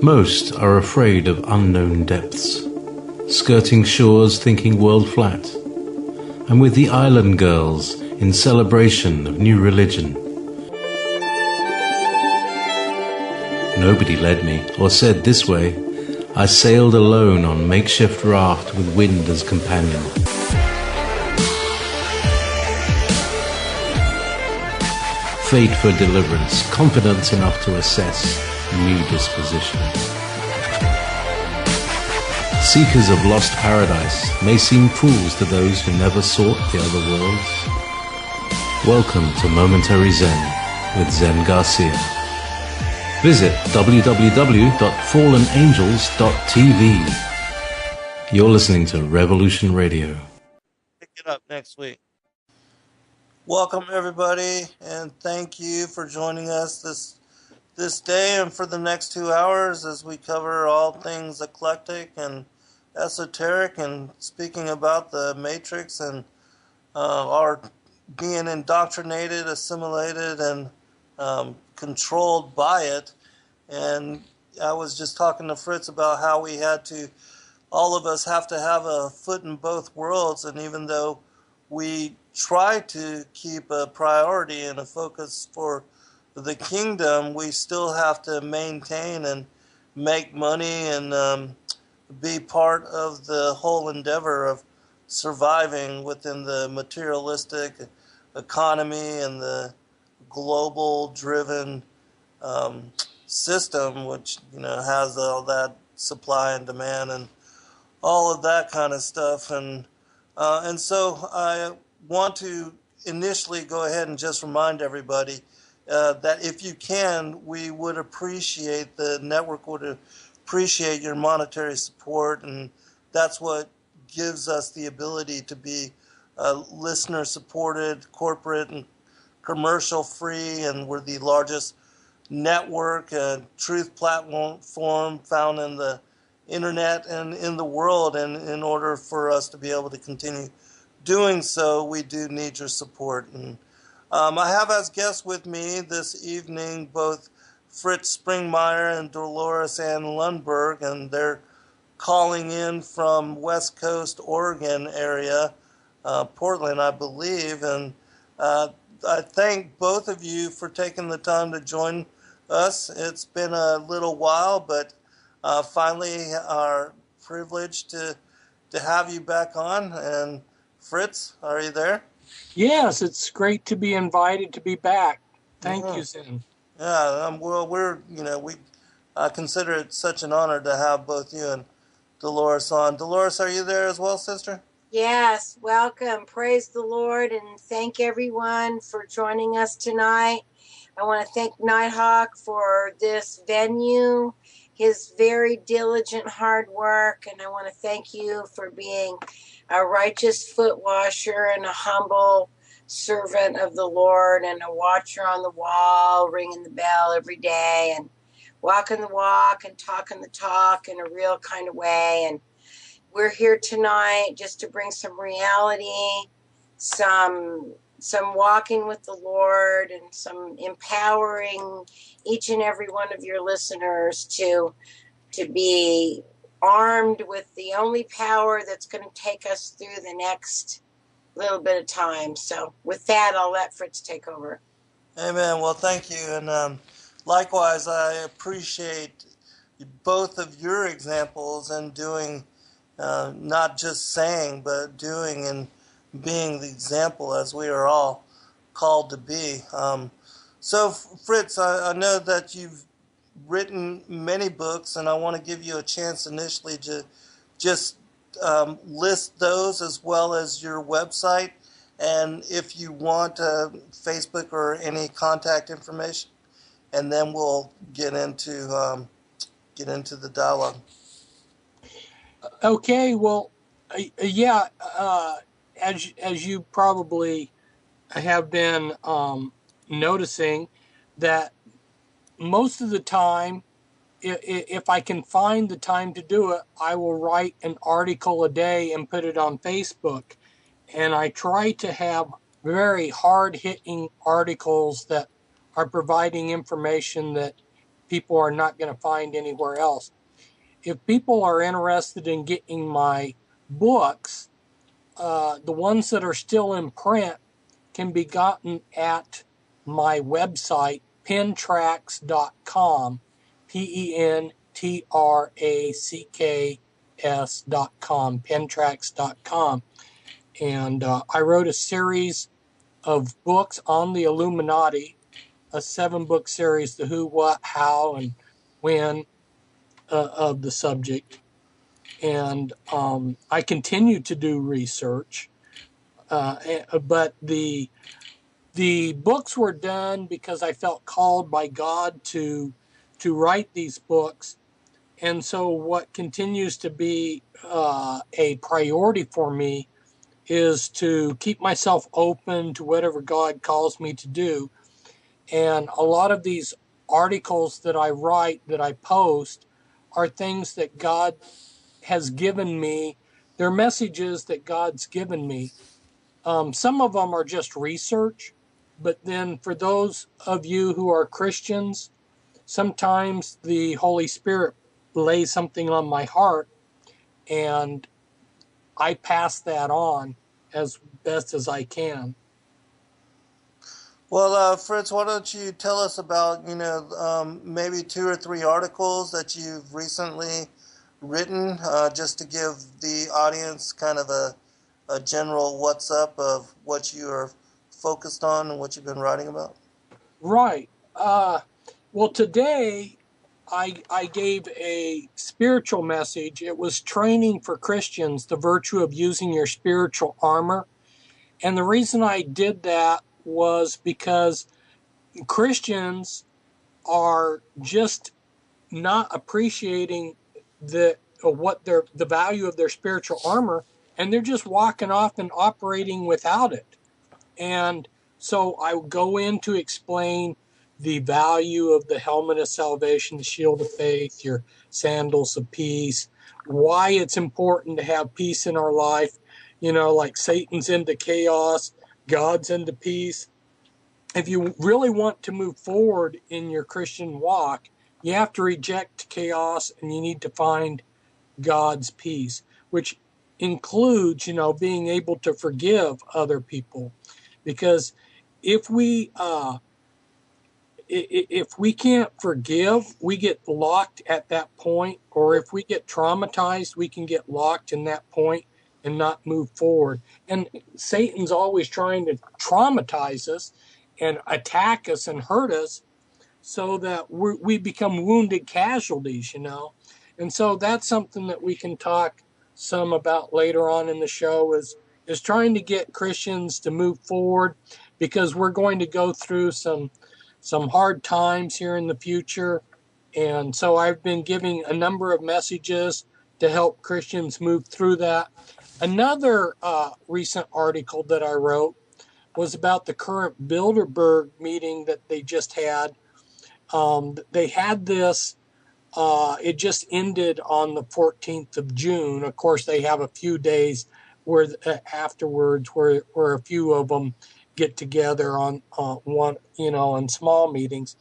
Most are afraid of unknown depths, skirting shores thinking world flat. I'm with the island girls in celebration of new religion. Nobody led me or said this way. I sailed alone on makeshift raft with wind as companion. Fate for deliverance, confidence enough to assess new disposition. Seekers of lost paradise may seem fools to those who never sought the other worlds. Welcome to Momentary Zen with Zen Garcia. Visit www.fallenangels.tv. You're listening to Revolution Radio. Pick it up next week. Welcome everybody, and thank you for joining us this day and for the next 2 hours as we cover all things eclectic and esoteric and speaking about the Matrix and our being indoctrinated, assimilated, and controlled by it. And I was just talking to Fritz about how we all of us have to have a foot in both worlds, and even though we try to keep a priority and a focus for the kingdom, we still have to maintain and make money and be part of the whole endeavor of surviving within the materialistic economy and the global driven system, which has all that supply and demand and all of that kind of stuff. And so I want to initially go ahead and just remind everybody that if you can, we would appreciate, the network would appreciate your monetary support, and that's what gives us the ability to be listener supported, corporate and commercial free, and we're the largest network and truth platform found in the internet and in the world. And in order for us to be able to continue doing so, we do need your support. And I have as guests with me this evening both Fritz Springmeier and Dolores Ann Lundberg, and they're calling in from West Coast, Oregon area, Portland, I believe. And I thank both of you for taking the time to join us. It's been a little while, but finally our privilege to have you back on. And Fritz, are you there? Yes, it's great to be invited to be back. Thank you, Zen. Yeah, well, I consider it such an honor to have both you and Dolores on. Dolores, are you there as well, sister? Yes, welcome. Praise the Lord, and thank everyone for joining us tonight. I want to thank Nighthawk for this venue, his very diligent hard work, and I want to thank you for being a righteous foot washer and a humble servant of the Lord and a watcher on the wall, ringing the bell every day and walking the walk and talking the talk in a real kind of way. And we're here tonight just to bring some reality, some walking with the Lord, and some empowering each and every one of your listeners to be armed with the only power that's going to take us through the next little bit of time. So with that, I'll let Fritz take over. Amen. Well, thank you. And likewise, I appreciate both of your examples and doing, not just saying, but doing and being the example as we are all called to be. So Fritz, I know that you've written many books, and I want to give you a chance initially to just list those as well as your website, and if you want Facebook or any contact information, and then we'll get into the dialogue. Okay, well, yeah, as you probably have been noticing, that most of the time, if I can find the time to do it, I will write an article a day and put it on Facebook. And I try to have very hard-hitting articles that are providing information that people are not going to find anywhere else. If people are interested in getting my books, the ones that are still in print can be gotten at my website, pentracks.com, pentracks.com, pentracks.com. And I wrote a series of books on the Illuminati, a 7-book series, the who, what, how, and when of the subject. And I continue to do research, but the books were done because I felt called by God to write these books. And so what continues to be a priority for me is to keep myself open to whatever God calls me to do. And a lot of these articles that I write, that I post, are things that God has given me. They're messages that God's given me. Some of them are just research, but then for those of you who are Christians, sometimes the Holy Spirit lays something on my heart, and I pass that on as best as I can. Well, Fritz, why don't you tell us about, maybe 2 or 3 articles that you've recently written, just to give the audience kind of a general what's up of what you are focused on and what you've been writing about? Right. Well, today I gave a spiritual message. It was training for Christians, the virtue of using your spiritual armor. And the reason I did that was because Christians are just not appreciating the value of their spiritual armor, and they're just walking off and operating without it. And so I go in to explain the value of the helmet of salvation, the shield of faith, your sandals of peace, why it's important to have peace in our life. Like Satan's into chaos, God's into peace. If you really want to move forward in your Christian walk, you have to reject chaos and you need to find God's peace, which includes, being able to forgive other people. Because if we can't forgive, we get locked at that point. Or if we get traumatized, we can get locked in that point and not move forward. And Satan's always trying to traumatize us and attack us and hurt us so that we become wounded casualties, And so that's something that we can talk some about later on in the show, is trying to get Christians to move forward, because we're going to go through some hard times here in the future. And so I've been giving a number of messages to help Christians move through that. Another recent article that I wrote was about the current Bilderberg meeting that they just had. They had this, it just ended on the 14th of June. Of course, they have a few days where afterwards where a few of them get together on one, in small meetings.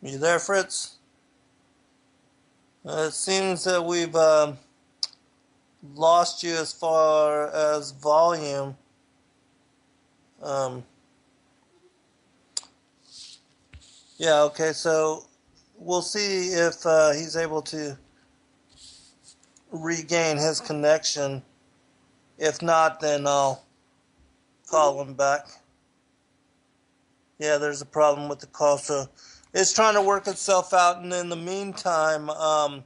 You there, Fritz? It seems that we've lost you as far as volume. Yeah, okay, so we'll see if he's able to regain his connection. If not, then I'll call him back. Yeah, there's a problem with the call, so it's trying to work itself out. And in the meantime, well,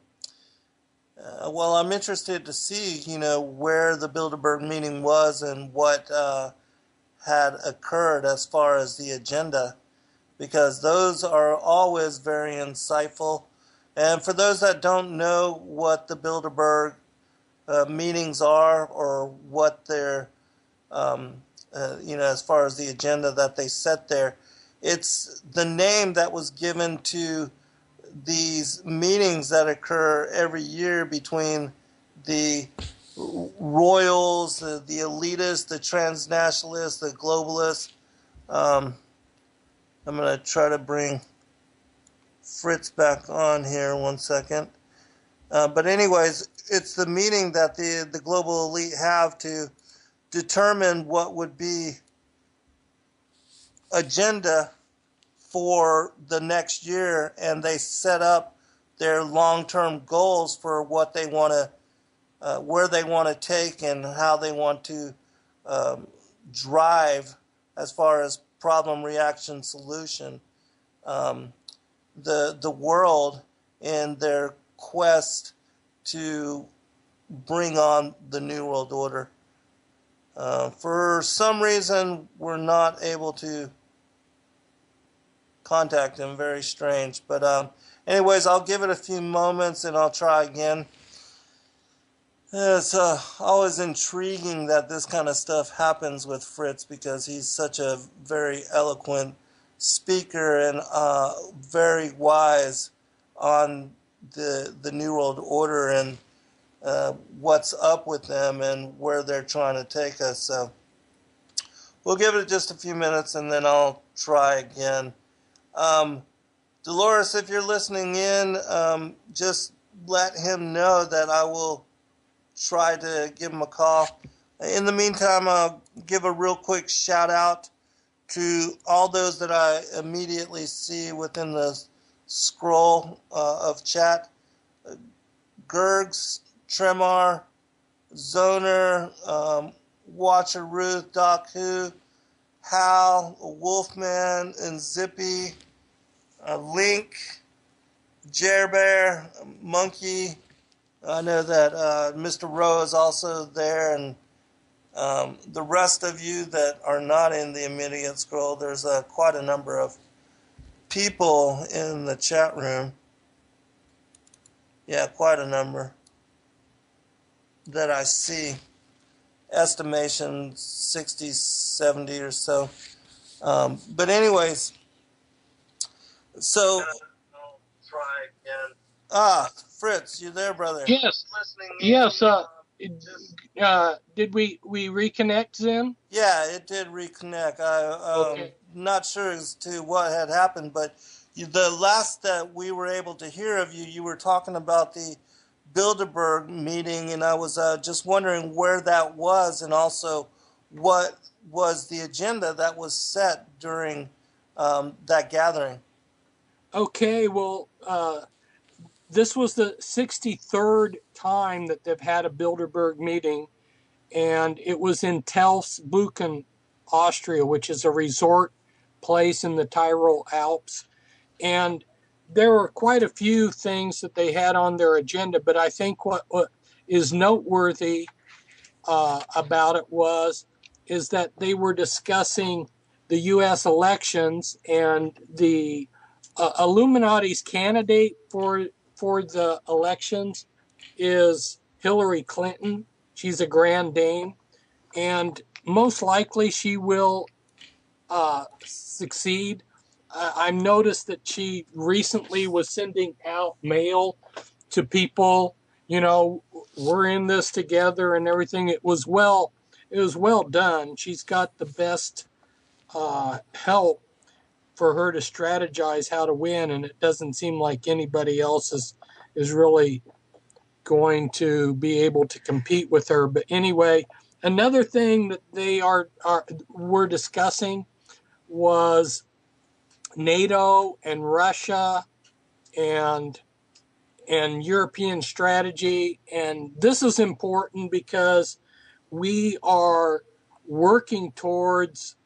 I'm interested to see, where the Bilderberg meeting was and what had occurred as far as the agenda, because those are always very insightful. And for those that don't know what the Bilderberg meetings are, or what they're, as far as the agenda that they set there, it's the name that was given to these meetings that occur every year between the royals, the elitists, the transnationalists, the globalists. I'm going to try to bring Fritz back on here 1 second. But anyways, it's the meeting that the global elite have to determine what would be agenda for the next year, and they set up their long-term goals for what they want to, where they want to take, and how they want to drive as far as problem, reaction, solution, the world in their quest to bring on the New World Order. For some reason, we're not able to contact him. Very strange. But anyways, I'll give it a few moments and I'll try again. It's always intriguing that this kind of stuff happens with Fritz, because he's such a very eloquent speaker and very wise on the New World Order and what's up with them and where they're trying to take us. So we'll give it just a few minutes and then I'll try again. Dolores, if you're listening in, just let him know that I will try to give him a call. In the meantime, I'll give a real quick shout out to all those that I immediately see within the scroll of chat. Gergs, Tremar, Zoner, Watcher Ruth, Doc Who, Hal, Wolfman, and Zippy, Link, Jerbear, Monkey. I know that Mr. Rowe is also there, and the rest of you that are not in the immediate scroll, there's quite a number of people in the chat room. Yeah, quite a number that I see. Estimation 60, 70 or so. But anyways, so I'll try again. Fritz, you there, brother? Yes. Yes. Did we reconnect, Zen? Yeah, it did reconnect. Okay. Not sure as to what had happened, but the last that we were able to hear of you, you were talking about the Bilderberg meeting, and I was just wondering where that was, and also what was the agenda that was set during that gathering. Okay, well, this was the 63rd time that they've had a Bilderberg meeting, and it was in Telsbuchen, Austria, which is a resort place in the Tyrol Alps. And there were quite a few things that they had on their agenda, but I think what is noteworthy about it is that they were discussing the U.S. elections, and the Illuminati's candidate for the elections is Hillary Clinton. She's a grand dame, and most likely she will succeed. I've noticed that she recently was sending out mail to people, we're in this together and everything. It was well done. She's got the best help for her to strategize how to win, and it doesn't seem like anybody else is really going to be able to compete with her. But anyway, another thing that they were discussing was NATO and Russia and European strategy. And this is important because we are working towards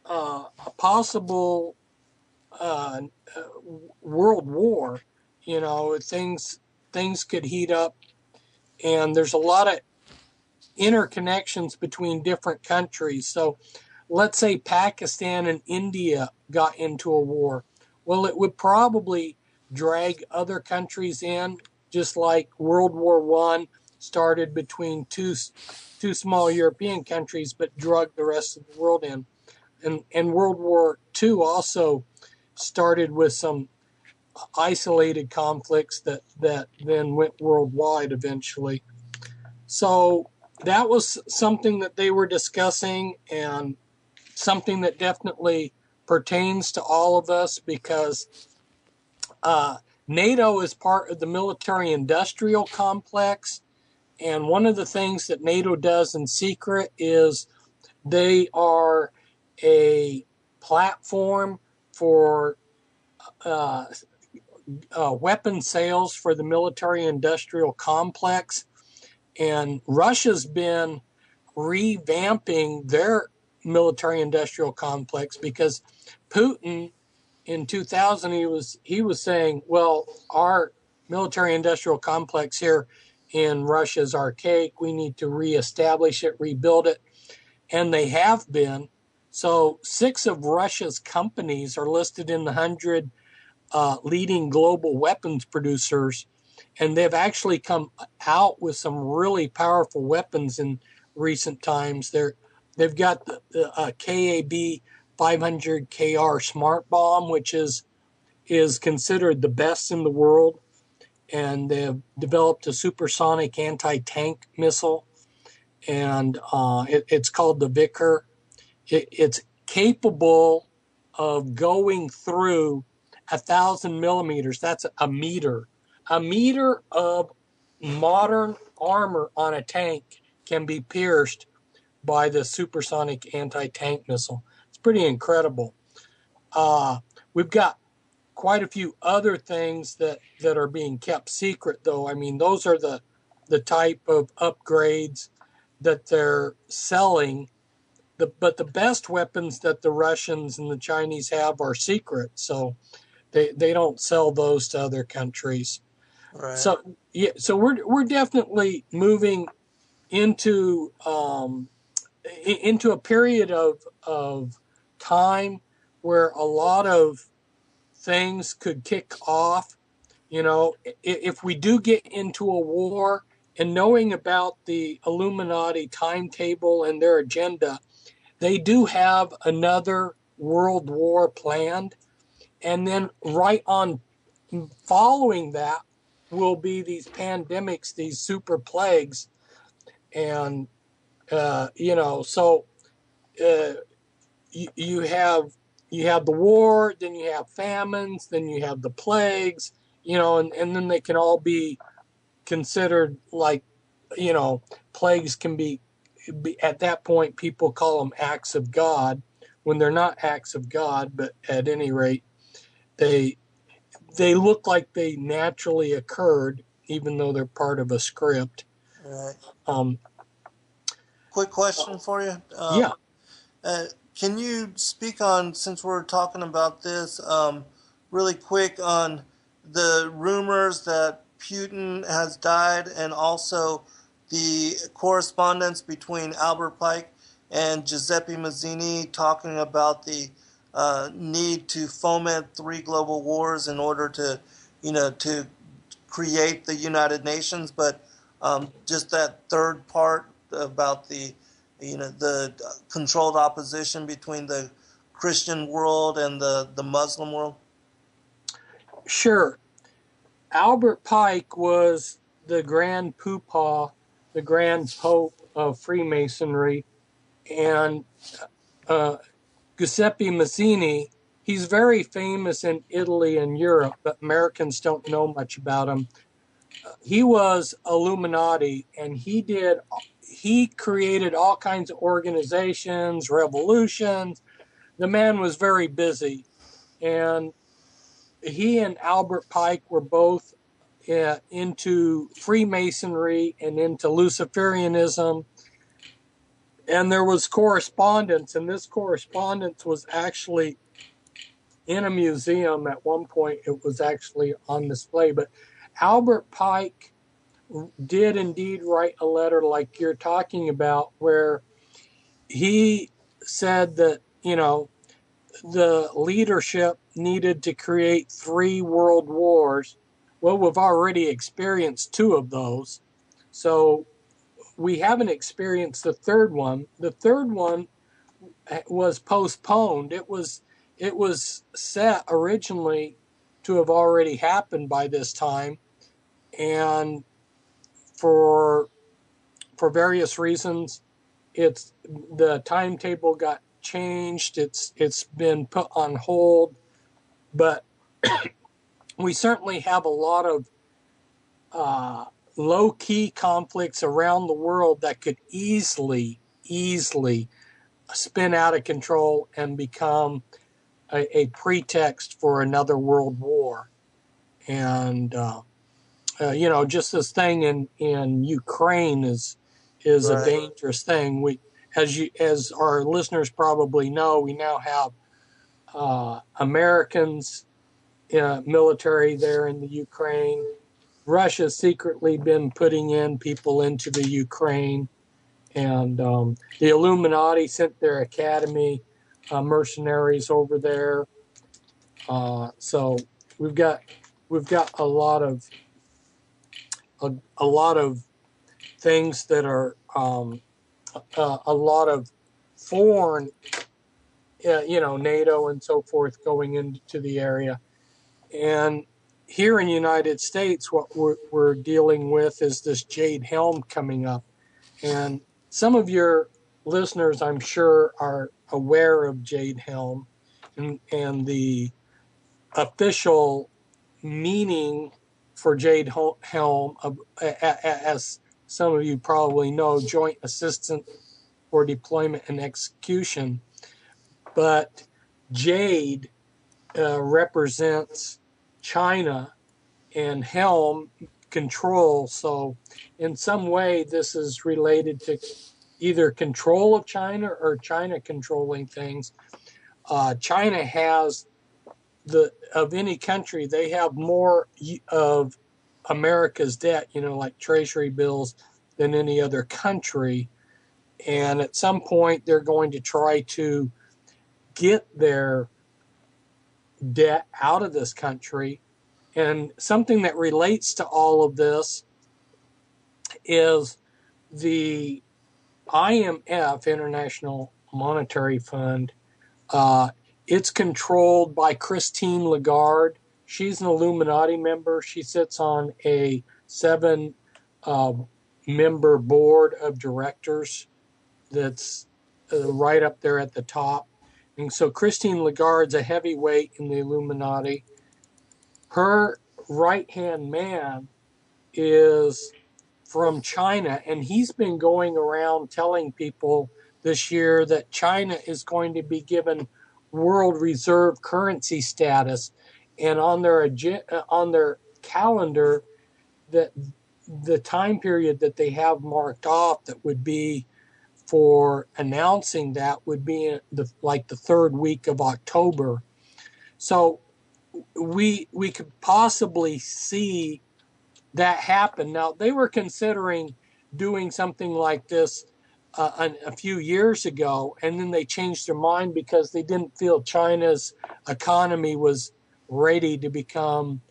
a possible world war. Things could heat up, and there's a lot of interconnections between different countries. So let's say Pakistan and India got into a war. Well, it would probably drag other countries in, just like World War I started between two small European countries, but drug the rest of the world in. And World War II also started with some isolated conflicts that then went worldwide eventually. So that was something that they were discussing, and something that definitely pertains to all of us, because NATO is part of the military-industrial complex, and one of the things that NATO does in secret is they are a platform for weapon sales for the military-industrial complex, and Russia's been revamping their military-industrial complex because Putin in 2000 he was saying, well, our military-industrial complex here in Russia is archaic. We need to reestablish it, rebuild it, and they have been. So 6 of Russia's companies are listed in the 100 leading global weapons producers, and they've actually come out with some really powerful weapons in recent times. They've got the KAB 500 KR smart bomb, which is considered the best in the world, and they've developed a supersonic anti-tank missile, and it's called the Vickers. It's capable of going through 1,000 millimeters. That's a meter. A meter of modern armor on a tank can be pierced by the supersonic anti-tank missile. It's pretty incredible. We've got quite a few other things that are being kept secret, though. I mean, those are the type of upgrades that they're selling. But the best weapons that the Russians and the Chinese have are secret, so they don't sell those to other countries. Right. So yeah, so we're definitely moving into a period of time where a lot of things could kick off. You know, if we do get into a war, and knowing about the Illuminati timetable and their agenda, they do have another world war planned. And then right on following that will be these pandemics, these super plagues. And, so you have the war, then you have famines, then you have the plagues, and then they can all be considered like, plagues can be at that point, people call them acts of God when they're not acts of God, but at any rate, they look like they naturally occurred, even though they're part of a script. Right. Quick question for you. Yeah. Can you speak on, since we're talking about this, really quick on the rumors that Putin has died, and also the correspondence between Albert Pike and Giuseppe Mazzini talking about the need to foment 3 global wars in order to, to create the United Nations, but just that third part about the controlled opposition between the Christian world and the Muslim world? Sure. Albert Pike was the Grand Poobah, the Grand Pope of Freemasonry, and Giuseppe Mazzini, he's very famous in Italy and Europe, but Americans don't know much about him. He was Illuminati, and he created all kinds of organizations, revolutions. The man was very busy, and he and Albert Pike were both into Freemasonry and into Luciferianism. And there was correspondence, and this correspondence was actually in a museum at one point. It was actually on display. But Albert Pike did indeed write a letter like you're talking about, where he said that, the leadership needed to create 3 world wars. Well, we've already experienced 2 of those. So we haven't experienced the third one. The third one was postponed. It was set originally to have already happened by this time, and for various reasons, the timetable got changed. It's been put on hold, but we certainly have a lot of low-key conflicts around the world that could easily spin out of control and become a pretext for another world war. And just this thing in Ukraine is Right. a dangerous thing. As our listeners probably know, we now have Americans military there in the Ukraine. Russia's secretly been putting in people into the Ukraine, and the Illuminati sent their academy mercenaries over there. So we've got a lot of things that are a lot of foreign, NATO and so forth going into the area. And here in the United States, what we're dealing with is this Jade Helm coming up. And some of your listeners, I'm sure, are aware of Jade Helm and the official meaning for Jade Helm, as some of you probably know, Joint Assistant for Deployment and Execution. But Jade represents China, and Helm control. So in some way, this is related to either control of China or China controlling things. China has of any country, they have more of America's debt, like treasury bills, than any other country. And at some point, they're going to try to get their debt out of this country. And something that relates to all of this is the IMF, International Monetary Fund. It's controlled by Christine Lagarde. She's an Illuminati member. She sits on a 7-member board of directors that's right up there at the top. And so Christine Lagarde's a heavyweight in the Illuminati. Her right-hand man is from China, and he's been going around telling people this year that China is going to be given world reserve currency status, and on their calendar, that the time period that they have marked off that would be for announcing that would be in the third week of October. So we could possibly see that happen. Now, they were considering doing something like this a few years ago, and then they changed their mind because they didn't feel China's economy was ready to become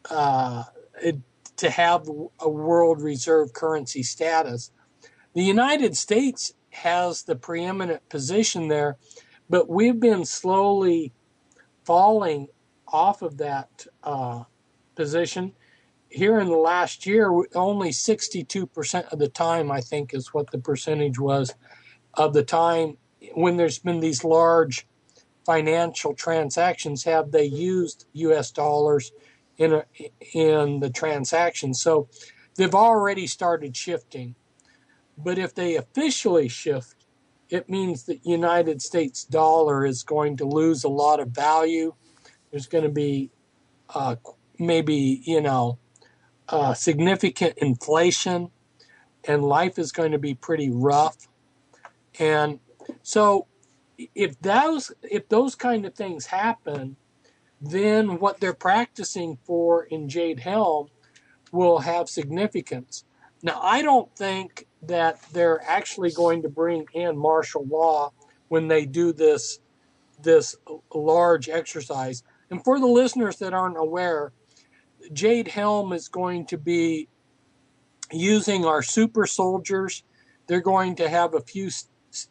to have a world reserve currency status. The United States has the preeminent position there, but we've been slowly falling off of that position. Here in the last year, only 62% of the time, I think is what the percentage was, of the time when there's been these large financial transactions, have they used U.S. dollars in the transaction. So they've already started shifting. But if they officially shift, it means that United States dollar is going to lose a lot of value. There's going to be maybe, significant inflation, and life is going to be pretty rough. And so if those kind of things happen, then what they're practicing for in Jade Helm will have significance. Now, I don't think that they're actually going to bring in martial law when they do this large exercise. And for the listeners that aren't aware, Jade Helm is going to be using our super soldiers. They're going to have a few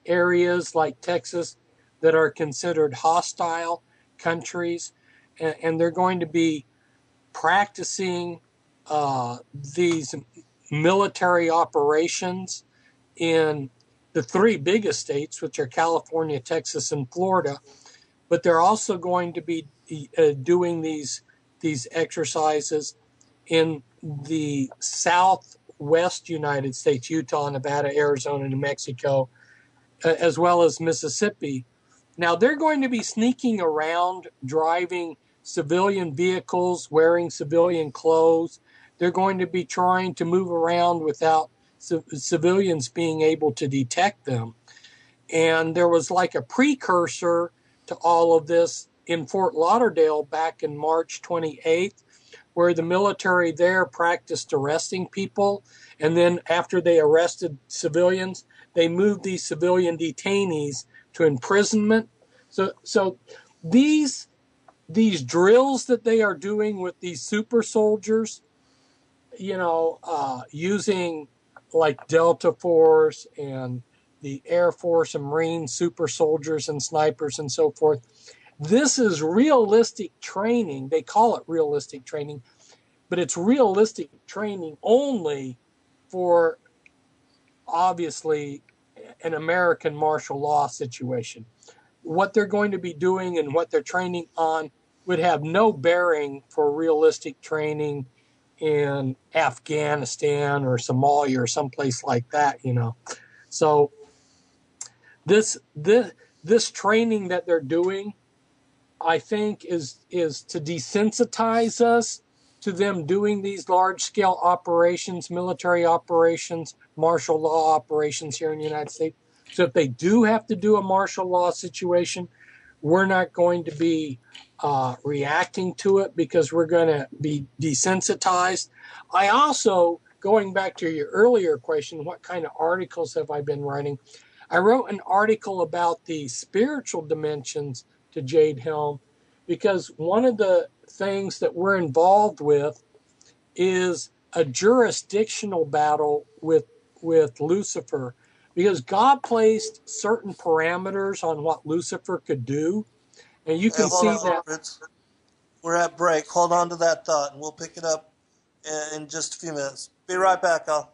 areas like Texas that are considered hostile countries, and they're going to be practicing these military operations in the three biggest states, which are California, Texas, and Florida. But they're also going to be doing these these exercises in the southwest United States, Utah, Nevada, Arizona, New Mexico, as well as Mississippi. Now, they're going to be sneaking around, driving civilian vehicles, wearing civilian clothes. They're going to be trying to move around without civilians being able to detect them. And there was like a precursor to all of this in Fort Lauderdale back in March 28th, where the military there practiced arresting people. And then after they arrested civilians, they moved these civilian detainees to imprisonment. So these drills that they are doing with these super soldiers, using like Delta Force and the Air Force and Marine super soldiers and snipers and so forth. This is realistic training. They call it realistic training, but it's realistic training only for, obviously, an American martial law situation. What they're going to be doing and what they're training on would have no bearing for realistic training in Afghanistan or Somalia or someplace like that, So this training that they're doing, I think, is to desensitize us to them doing these large-scale operations, military operations, martial law operations here in the United States. So if they do have to do a martial law situation, we're not going to be reacting to it because we're going to be desensitized. I also, going back to your earlier question, what kind of articles have I been writing? I wrote an article about the spiritual dimensions to Jade Helm because one of the things that we're involved with is a jurisdictional battle with Lucifer, because God placed certain parameters on what Lucifer could do, and you can see that. Fritz. We're at break. Hold on to that thought, and we'll pick it up in just a few minutes. Be right back, Al.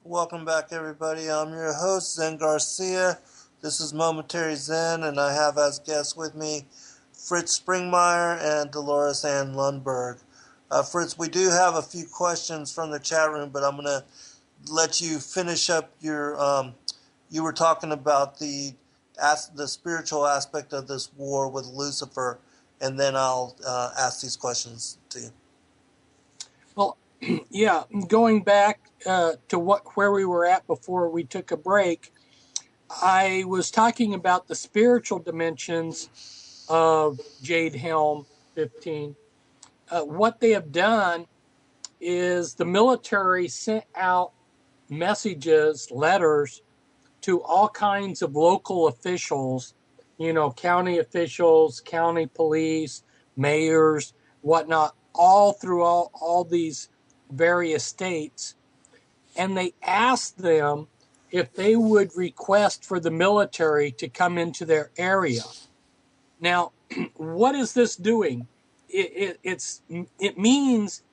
Welcome back, everybody. I'm your host, Zen Garcia. This is Momentary Zen, and I have as guests with me Fritz Springmeier and Dolores Ann Lundberg. Fritz, we do have a few questions from the chat room, but I'm going to let you finish up your. You were talking about the spiritual aspect of this war with Lucifer, and then I'll ask these questions to you. Well, yeah, going back to where we were at before we took a break, I was talking about the spiritual dimensions of Jade Helm 15. What they have done is the military sent out messages, letters, to all kinds of local officials, county officials, county police, mayors, whatnot, all through all these various states. And they asked them if they would request for the military to come into their area. Now, what is this doing? It means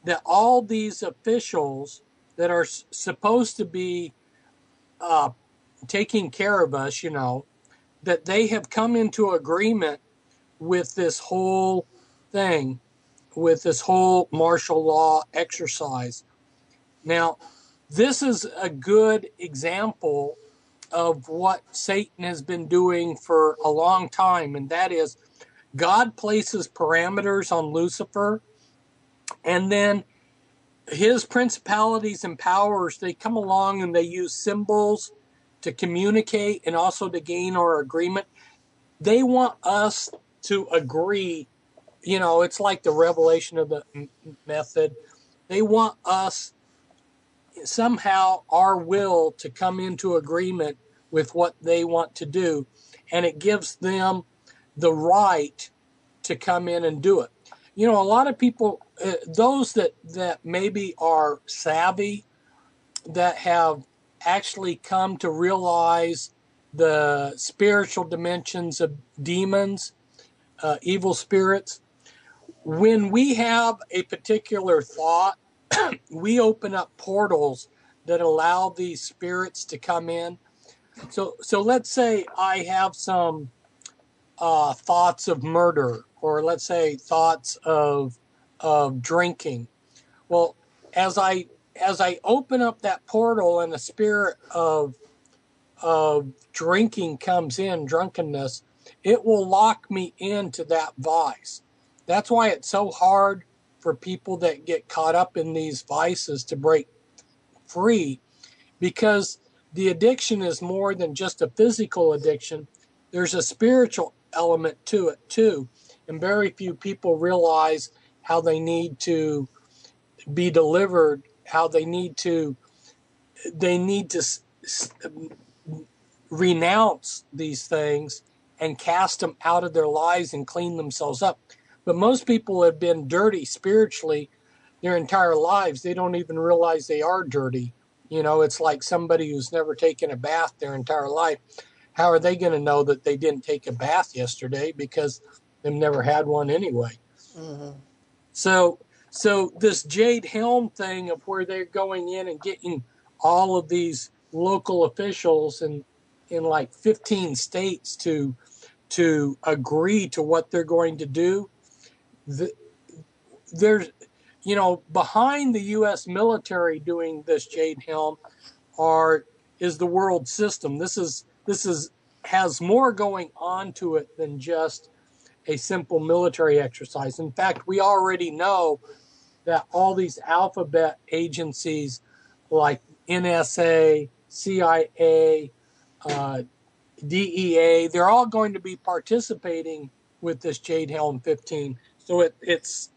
that all these officials that are supposed to be taking care of us, that they have come into agreement with this whole thing, with this whole martial law exercise. Now, this is a good example of what Satan has been doing for a long time, and that is God places parameters on Lucifer, and then his principalities and powers, they come along and they use symbols to communicate and also to gain our agreement. They want us to agree. It's like the revelation of the method. They want us somehow, our will, to come into agreement with what they want to do. And it gives them the right to come in and do it. A lot of people, those that maybe are savvy, that have actually come to realize the spiritual dimensions of demons, evil spirits, when we have a particular thought, we open up portals that allow these spirits to come in. So let's say I have some thoughts of murder, or let's say thoughts of drinking. Well, as I open up that portal and the spirit of drinking comes in, drunkenness, it will lock me into that vice. That's why it's so hard for people that get caught up in these vices to break free, because the addiction is more than just a physical addiction. There's a spiritual element to it too. And very few people realize how they need to be delivered, how they need to renounce these things and cast them out of their lives and clean themselves up. But most people have been dirty spiritually their entire lives. They don't even realize they are dirty. You know, it's like somebody who's never taken a bath their entire life. How are they going to know that they didn't take a bath yesterday, because they've never had one anyway? Mm-hmm. So this Jade Helm thing of where they're going in and getting all of these local officials in like 15 states to agree to what they're going to do. There's, you know, behind the U.S. military doing this Jade Helm is the world system. This has more going on to it than just a simple military exercise. In fact, we already know that all these alphabet agencies like NSA, CIA, DEA, they're all going to be participating with this Jade Helm 15. So it's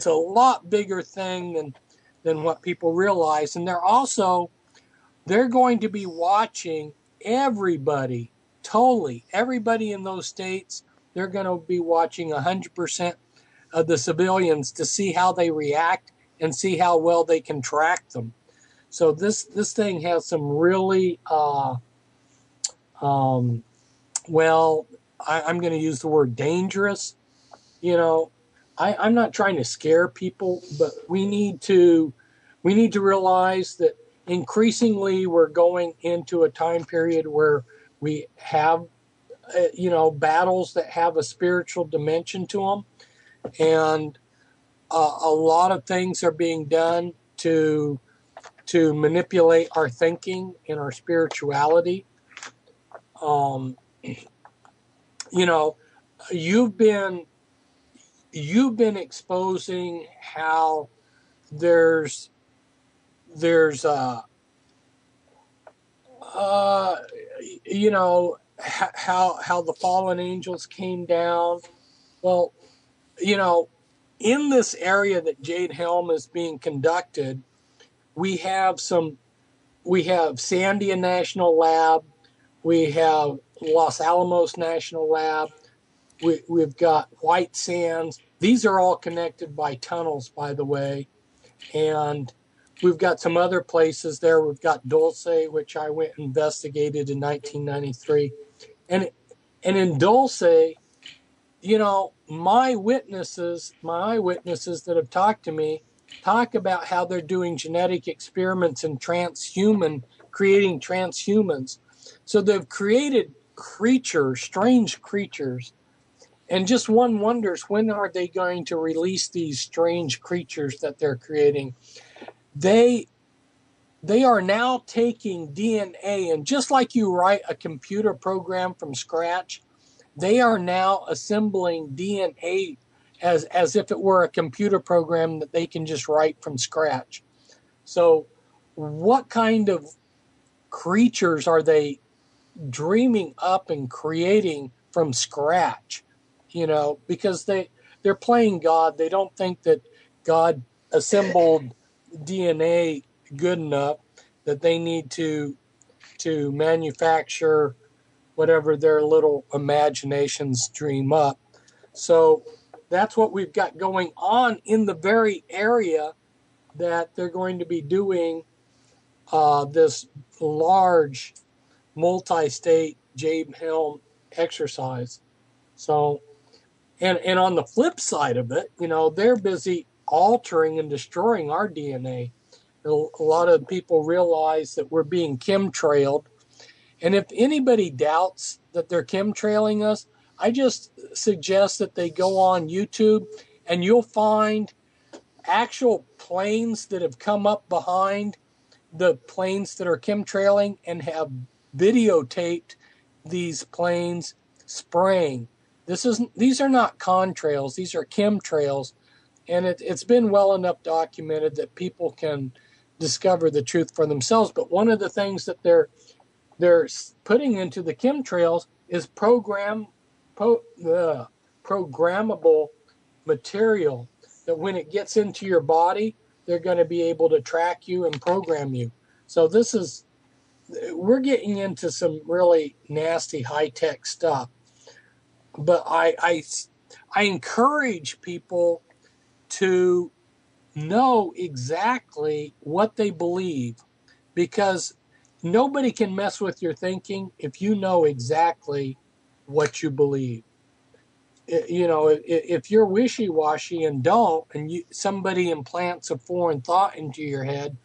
a lot bigger thing than what people realize. And they're going to be watching everybody, totally, everybody in those states. They're going to be watching 100% of the civilians to see how they react and see how well they can track them. So this thing has some really, I'm going to use the word dangerous. You know, I'm not trying to scare people, but we need to realize that increasingly we're going into a time period where we have, battles that have a spiritual dimension to them. And a lot of things are being done to manipulate our thinking and our spirituality. You've been exposing how there's how the fallen angels came down. Well, in this area that Jade Helm is being conducted, we have Sandia National Lab, we have Los Alamos National Lab, we've got White Sands. These are all connected by tunnels, by the way. And we've got some other places there. We've got Dulce, which I went and investigated in 1993. And in Dulce, my eyewitnesses that have talked to me talk about how they're doing genetic experiments and creating transhumans. So they've created creatures, strange creatures. And just one wonders, when are they going to release these strange creatures that they're creating? They are now taking DNA, and just like you write a computer program from scratch, they are now assembling DNA as if it were a computer program that they can just write from scratch. So what kind of creatures are they dreaming up and creating from scratch? Because they're playing God. They don't think that God assembled DNA good enough, that they need to manufacture whatever their little imaginations dream up. So that's what we've got going on in the very area that they're going to be doing this large multi-state Jade Helm exercise. So, and on the flip side of it, they're busy altering and destroying our DNA. A lot of people realize that we're being chemtrailed, And if anybody doubts that they're chemtrailing us, I just suggest that they go on YouTube and you'll find actual planes that have come up behind the planes that are chemtrailing and have videotaped these planes spraying. These are not contrails, these are chemtrails, and it's been well enough documented that people can discover the truth for themselves. But one of the things that they're putting into the chemtrails is programmable material that when it gets into your body, they're going to be able to track you and program you. So we're getting into some really nasty high-tech stuff. But I encourage people to know exactly what they believe, because nobody can mess with your thinking if you know exactly what you believe. You know, if you're wishy-washy and don't, and somebody implants a foreign thought into your head,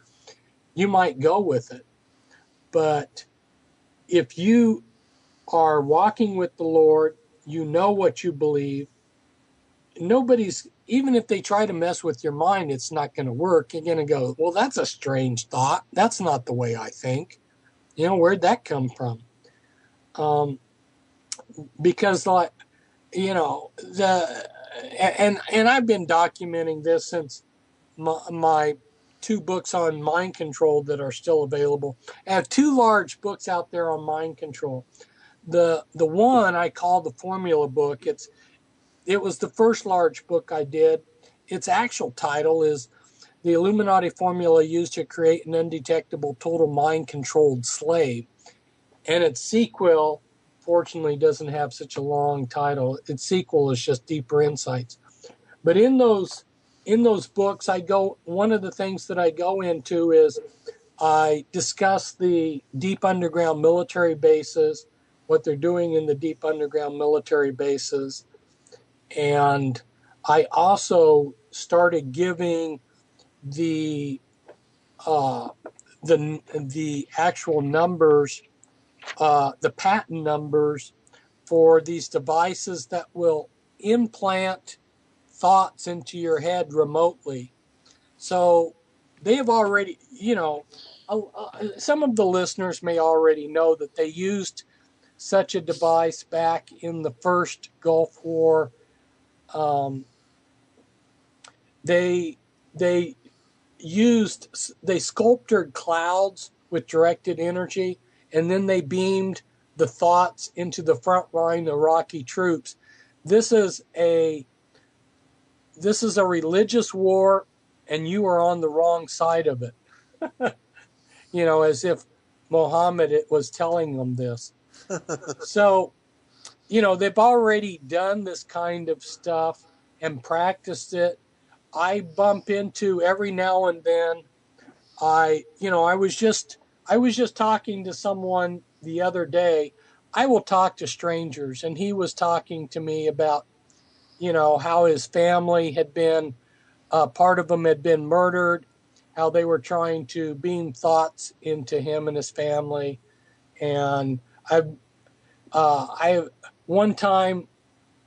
you might go with it. But if you are walking with the Lord, you know what you believe. Even if they try to mess with your mind, it's not going to work. You're going to go, well, that's a strange thought. That's not the way I think. You know, where'd that come from? Because, like, you know, and I've been documenting this since my 2 books on mind control that are still available. I have 2 large books out there on mind control. The one I call the formula book. It was the first large book I did. Its actual title is The Illuminati Formula Used to Create an Undetectable Total Mind-Controlled Slave. And its sequel, fortunately, doesn't have such a long title. Its sequel is just Deeper Insights. But in those books, one of the things that I go into is I discuss the deep underground military bases, what they're doing in the deep underground military bases. And I also started giving the actual numbers, the patent numbers for these devices that will implant thoughts into your head remotely. So they've already, you know, some of the listeners may already know that they used such a device back in the first Gulf War. They sculptured clouds with directed energy, and then they beamed the thoughts into the front line of Iraqi troops. This is a religious war, and you are on the wrong side of it. You know, as if Muhammad was telling them this. So, you know, they've already done this kind of stuff and practiced it. I bump into every now and then. I was just talking to someone the other day. I will talk to strangers, and he was talking to me about, you know, how his family had been, part of them had been murdered, how they were trying to beam thoughts into him and his family. And one time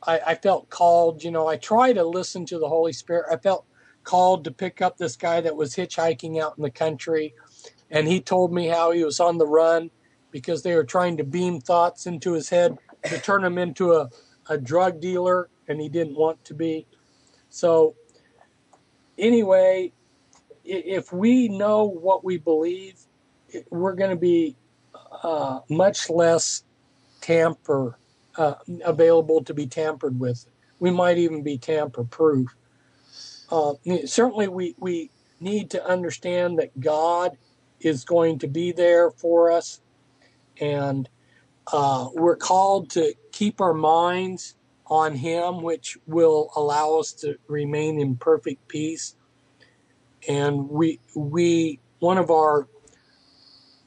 I felt called, you know, I try to listen to the Holy Spirit. I felt called to pick up this guy that was hitchhiking out in the country. And he told me how he was on the run because they were trying to beam thoughts into his head to turn him into a drug dealer, and he didn't want to be. So anyway, if we know what we believe, we're going to be much less available to be tampered with. We might even be tamper-proof. Certainly, we need to understand that God is going to be there for us, and we're called to keep our minds on Him, which will allow us to remain in perfect peace. And one of our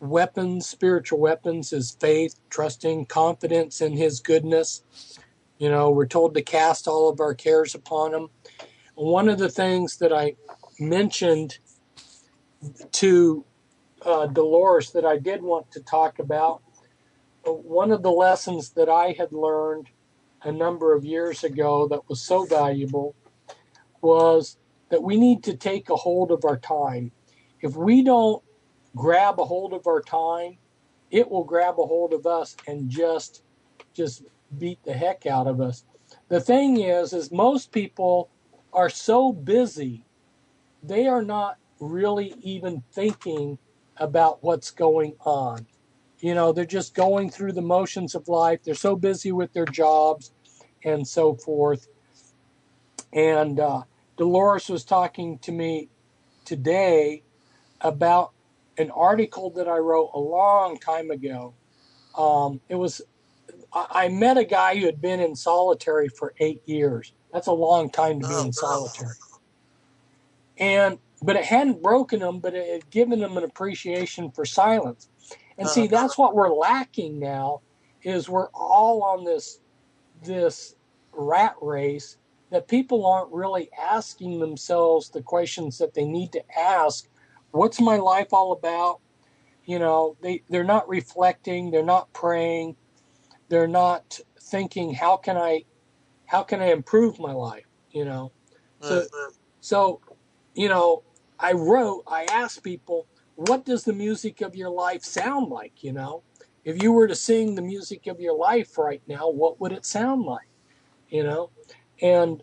weapons, spiritual weapons, is faith, trusting, confidence in His goodness. You know, we're told to cast all of our cares upon Him. One of the things that I mentioned to Dolores that I did want to talk about one of the lessons that I had learned a number of years ago that was so valuable was that we need to take a hold of our time. If we don't grab a hold of our time, it will grab a hold of us and just beat the heck out of us. The thing is most people are so busy, they are not really even thinking about what's going on. You know, they're just going through the motions of life. They're so busy with their jobs and so forth. And Dolores was talking to me today about an article that I wrote a long time ago. I met a guy who had been in solitary for 8 years. That's a long time to be in solitary. But it hadn't broken him, but it had given him an appreciation for silence. And see, that's what we're lacking now, is we're all on this rat race that people aren't really asking themselves the questions that they need to ask. What's my life all about? You know, they're not reflecting, they're not praying, they're not thinking, how can I improve my life? You know, so you know, I asked people, what does the music of your life sound like? You know, if you were to sing the music of your life right now, what would it sound like? You know, and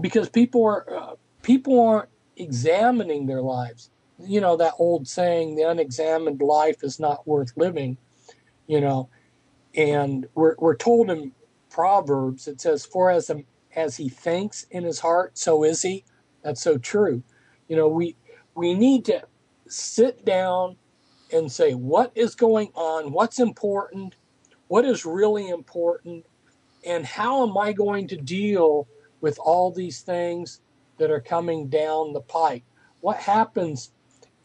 because people aren't examining their lives. You know, that old saying, the unexamined life is not worth living. You know, and we're told in Proverbs, it says, for as he thinks in his heart, so is he. That's so true. You know, we need to sit down and say, what is going on? What's important? What is really important? And how am I going to deal with all these things that are coming down the pike? What happens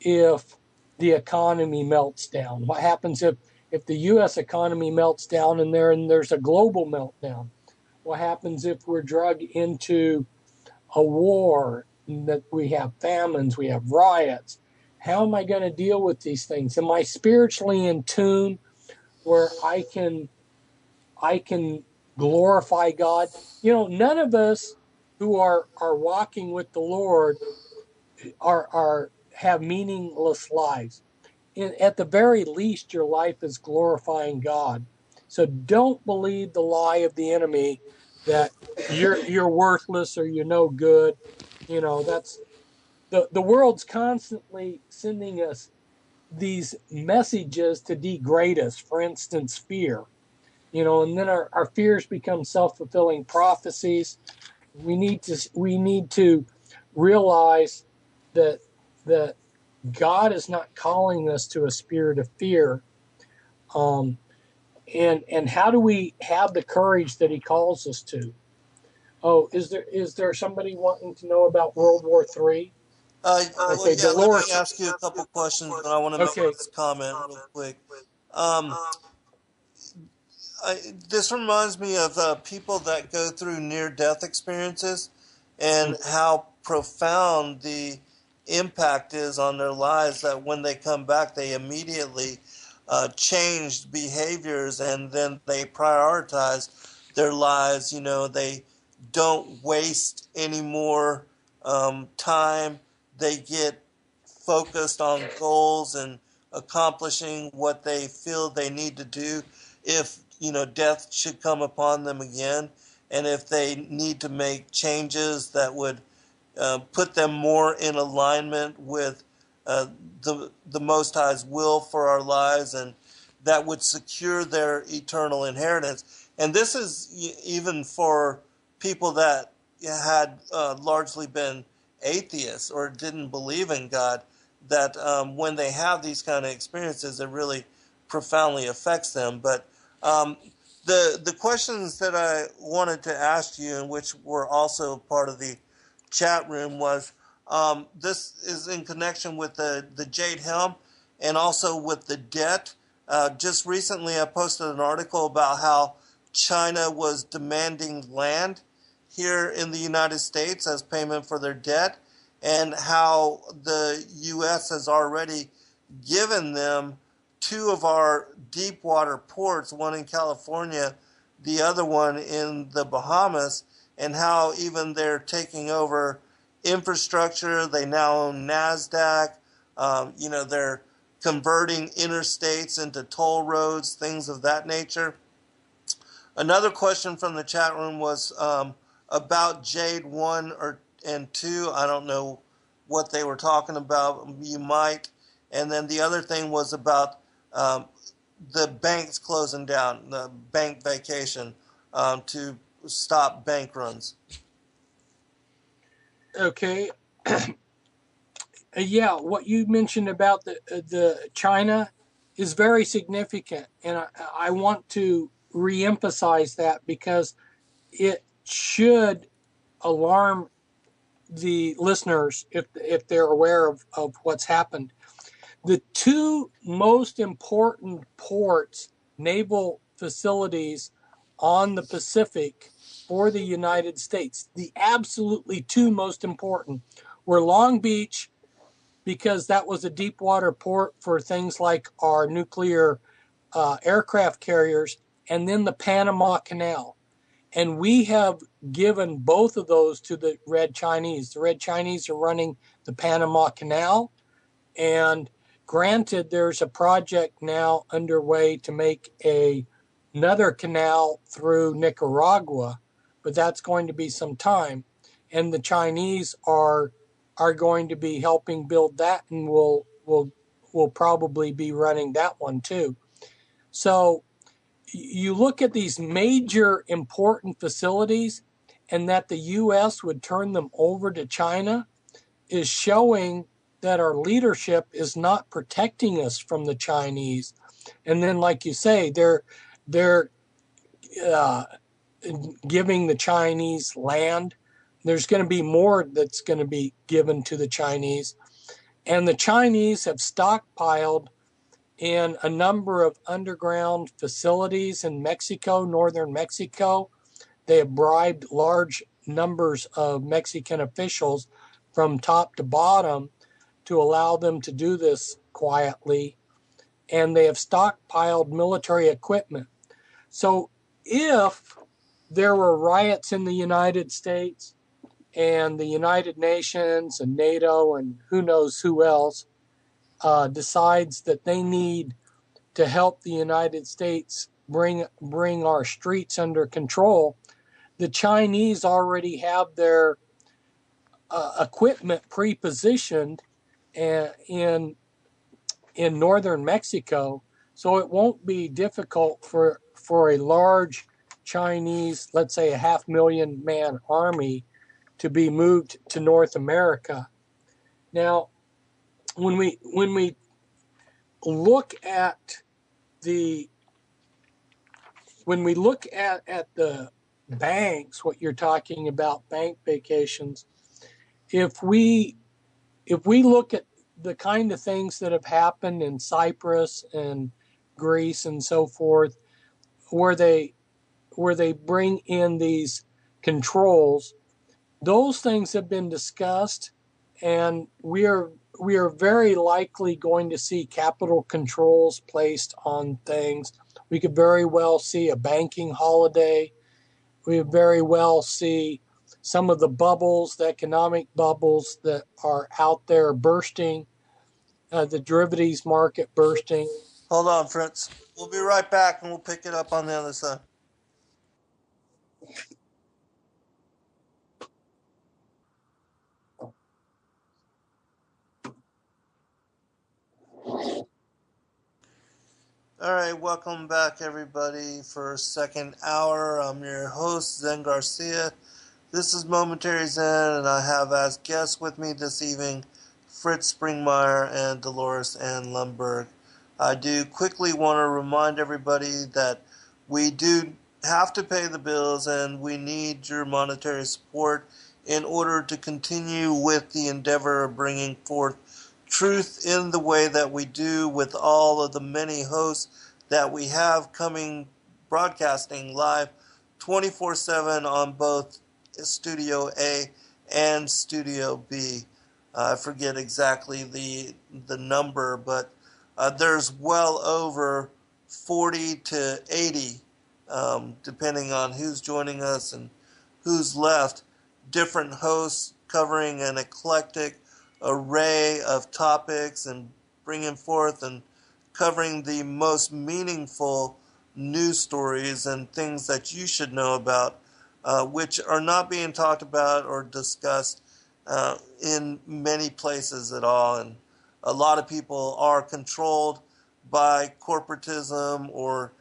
if the economy melts down? What happens if the U.S. economy melts down and there's a global meltdown? What happens if we're dragged into a war, that we have famines, we have riots? How am I going to deal with these things? Am I spiritually in tune where I can glorify God? You know, none of us who are walking with the Lord have meaningless lives. At the very least, your life is glorifying God. So don't believe the lie of the enemy that you're worthless or you're no good. You know, that's the world's constantly sending us these messages to degrade us. For instance, fear. You know, and then our fears become self-fulfilling prophecies. We need to realize that God is not calling us to a spirit of fear. And how do we have the courage that he calls us to? Oh, is there somebody wanting to know about World War III? Well, yeah, let me ask you a couple questions, but I want to make this comment real quick. Um, this reminds me of people that go through near-death experiences and how profound the impact is on their lives, that when they come back, they immediately change behaviors and then they prioritize their lives. You know, they don't waste any more time. They get focused on goals and accomplishing what they feel they need to do if, you know, death should come upon them again, and if they need to make changes that would put them more in alignment with the Most High's will for our lives, and that would secure their eternal inheritance. And this is even for people that had largely been atheists or didn't believe in God, that when they have these kind of experiences, it really profoundly affects them. But the questions that I wanted to ask you, and which were also part of the chat room, was this is in connection with the Jade Helm and also with the debt. Just recently I posted an article about how China was demanding land here in the United States as payment for their debt, and how the U.S. has already given them two of our deep water ports, one in California, the other one in the Bahamas, and how even they're taking over infrastructure. They now own NASDAQ. They're converting interstates into toll roads, things of that nature. Another question from the chat room was about Jade 1 and 2. I don't know what they were talking about. You might. And then the other thing was about the banks closing down, the bank vacation, to stop bank runs. Okay. Yeah, what you mentioned about the China is very significant, and I want to reemphasize that because it should alarm the listeners if they're aware of what's happened. The two most important ports, naval facilities on the Pacific for the United States, the absolutely two most important, were Long Beach, because that was a deep water port for things like our nuclear aircraft carriers, and then the Panama Canal. And we have given both of those to the Red Chinese. The Red Chinese are running the Panama Canal, and granted, there's a project now underway to make another canal through Nicaragua, but that's going to be some time. And the Chinese are going to be helping build that, and will probably be running that one too. So you look at these major important facilities, and that the U.S. would turn them over to China is showing that our leadership is not protecting us from the Chinese. And then, like you say, they're giving the Chinese land. There's going to be more that's going to be given to the Chinese. And the Chinese have stockpiled in a number of underground facilities in Mexico, northern Mexico. They have bribed large numbers of Mexican officials from top to bottom to allow them to do this quietly. And they have stockpiled military equipment. So if there were riots in the United States, and the United Nations and NATO and who knows who else decides that they need to help the United States bring our streets under control, the Chinese already have their equipment pre-positioned in northern Mexico, so it won't be difficult for a large Chinese, let's say a 500,000 man army, to be moved to North America. Now, when we look at the banks, what you're talking about, bank vacations, if we look at the kind of things that have happened in Cyprus and Greece and so forth, where they bring in these controls, those things have been discussed, and we are very likely going to see capital controls placed on things. We could very well see a banking holiday. We could very well see some of the bubbles, the economic bubbles that are out there bursting, the derivatives market bursting. Hold on, Fritz. We'll be right back, and we'll pick it up on the other side. All right, welcome back, everybody, for second hour. I'm your host, Zen Garcia. This is Momentary Zen, and I have as guests with me this evening Fritz Springmeier and Dolores Ann Lundberg. I do quickly want to remind everybody that we do have to pay the bills, and we need your monetary support in order to continue with the endeavor of bringing forth truth in the way that we do, with all of the many hosts that we have coming broadcasting live 24/7 on both Studio A and Studio B. I forget exactly the number, but there's well over 40 to 80, depending on who's joining us and who's left, different hosts covering an eclectic array of topics and bringing forth and covering the most meaningful news stories and things that you should know about, which are not being talked about or discussed in many places at all. And a lot of people are controlled by corporatism or,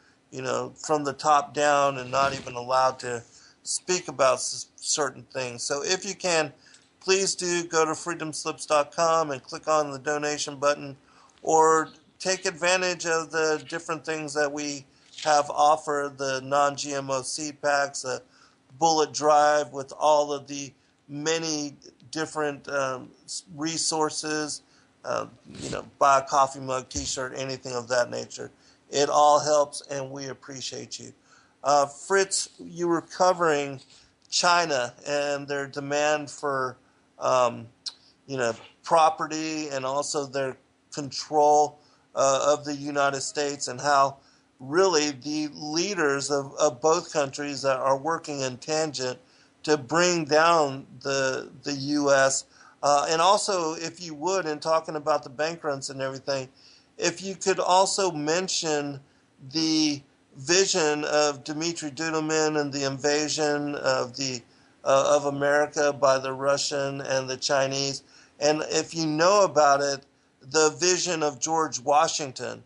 from the top down and not even allowed to speak about certain things. So if you can, please do go to freedomslips.com and click on the donation button, or take advantage of the different things that we have offered, the non-GMO seed packs, a bullet drive with all of the many different resources, buy a coffee mug, t-shirt, anything of that nature. It all helps, and we appreciate you. Fritz, you were covering China and their demand for, property, and also their control of the United States, and how really the leaders of both countries that are working in tangent to bring down the U.S. And also, if you would, in talking about the bank runs and everything, if you could also mention the vision of Dmitry Duduman and the invasion of America by the Russian and the Chinese, and if you know about it, the vision of George Washington,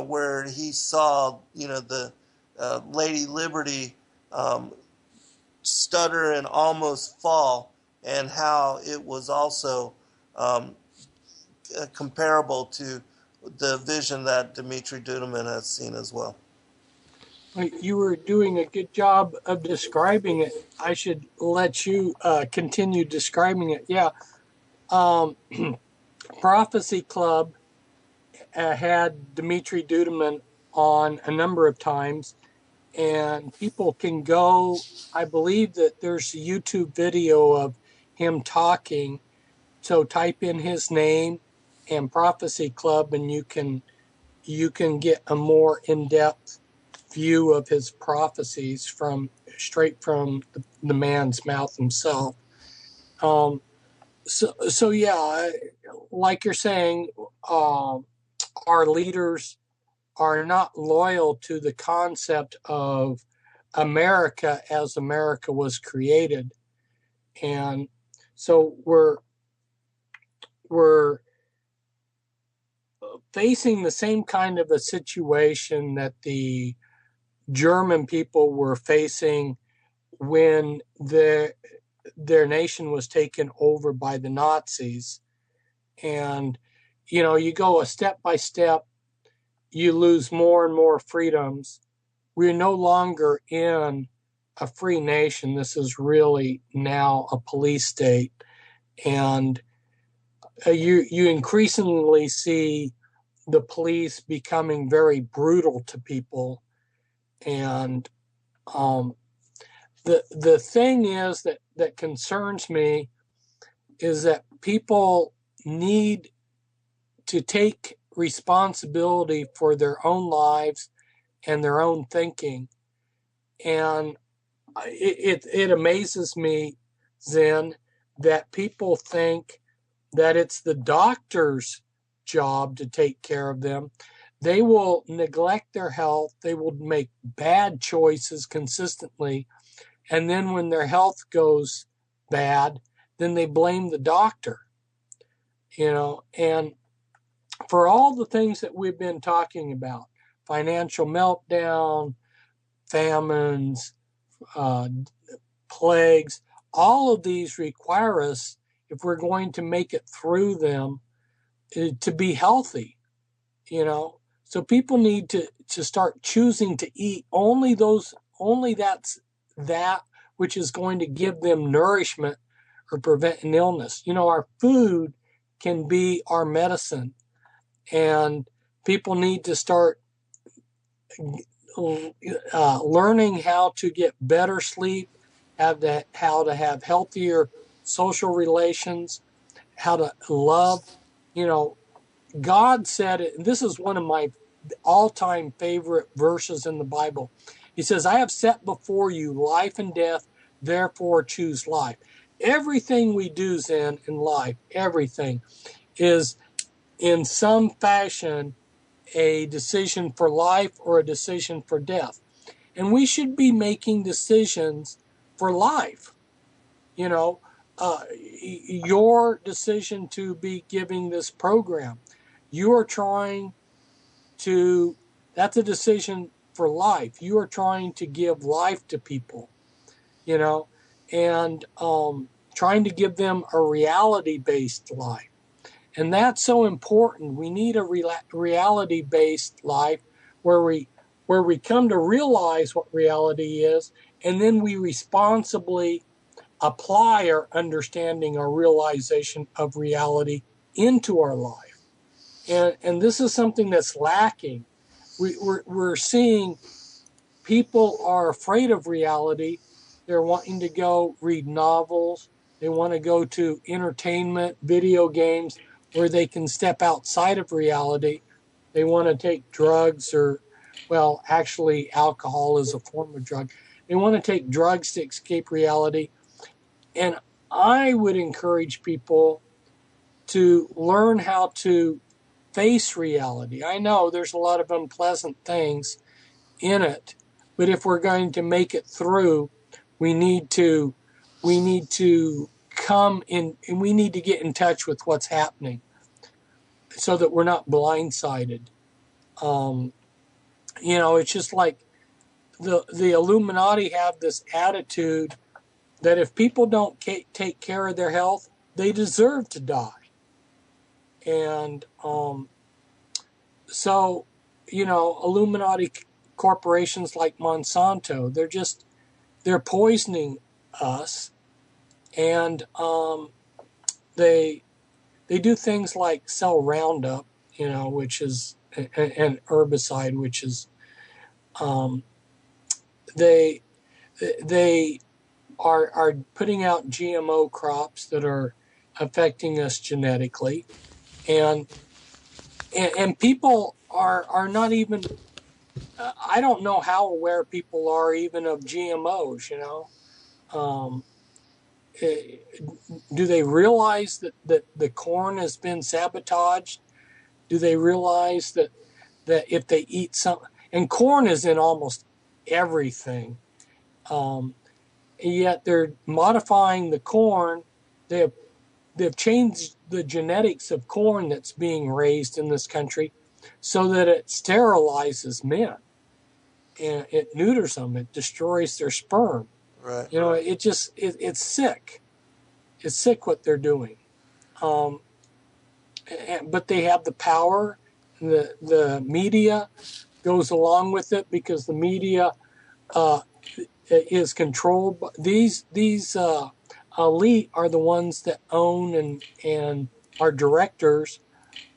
where he saw, the Lady Liberty stutter and almost fall, and how it was also comparable to the vision that Dmitry Duduman has seen as well. You were doing a good job of describing it. I should let you continue describing it. Yeah. Prophecy Club had Dmitry Duduman on a number of times, and people can go, I believe that there's a YouTube video of him talking, so type in his name and Prophecy Club, and you can get a more in-depth view of his prophecies straight from the man's mouth himself. So yeah, like you're saying, our leaders are not loyal to the concept of America as America was created. And so we're facing the same kind of a situation that the German people were facing when their nation was taken over by the Nazis. And, you go a step by step, you lose more and more freedoms. We're no longer in a free nation. This is really now a police state. And you increasingly see the police becoming very brutal to people. And the thing is that concerns me is that people need to take responsibility for their own lives and their own thinking. And it amazes me, Zen, that people think that it's the doctor's job to take care of them. They will neglect their health. They will make bad choices consistently. And then when their health goes bad, then they blame the doctor. And for all the things that we've been talking about, financial meltdown, famines, plagues, all of these require us, if we're going to make it through them, to be healthy, So people need to start choosing to eat only that which is going to give them nourishment or prevent an illness. Our food can be our medicine, and people need to start learning how to get better sleep, how to have healthier social relations, how to love. God said it, and this is one of my all-time favorite verses in the Bible. He says, I have set before you life and death, therefore choose life. Everything we do, Zen, in life, everything is in some fashion a decision for life or a decision for death. And we should be making decisions for life. You know, your decision to be giving this program, you are trying to, that's a decision for life. You are trying to give life to people, you know, and trying to give them a reality-based life. And that's so important. We need a reality-based life where we come to realize what reality is, and then we responsibly apply our understanding or realization of reality into our life. And this is something that's lacking. We're seeing people are afraid of reality. They're wanting to go read novels. They want to go to entertainment, video games, where they can step outside of reality. They want to take drugs or, well, actually alcohol is a form of drug. They want to take drugs to escape reality. And I would encourage people to learn how to face reality. I know there's a lot of unpleasant things in it, but if we're going to make it through, we need to come in, and we need to get in touch with what's happening so that we're not blindsided. You know, it's just like the Illuminati have this attitude that if people don't take care of their health, they deserve to die. And so, you know, Illuminati corporations like Monsanto, they're poisoning us. And they do things like sell Roundup, you know, which is an herbicide, which is they are putting out GMO crops that are affecting us genetically, and people are not even. I don't know how aware people are even of GMOs. You know, do they realize that the corn has been sabotaged? Do they realize that if they eat some, and corn is in almost everything, yet they're modifying the corn. They've changed the genetics of corn that's being raised in this country so that it sterilizes men and it neuters them. It destroys their sperm. Right. You know, it's sick. It's sick what they're doing. But they have the power. The media goes along with it because the media is controlled. These elite are the ones that own and are directors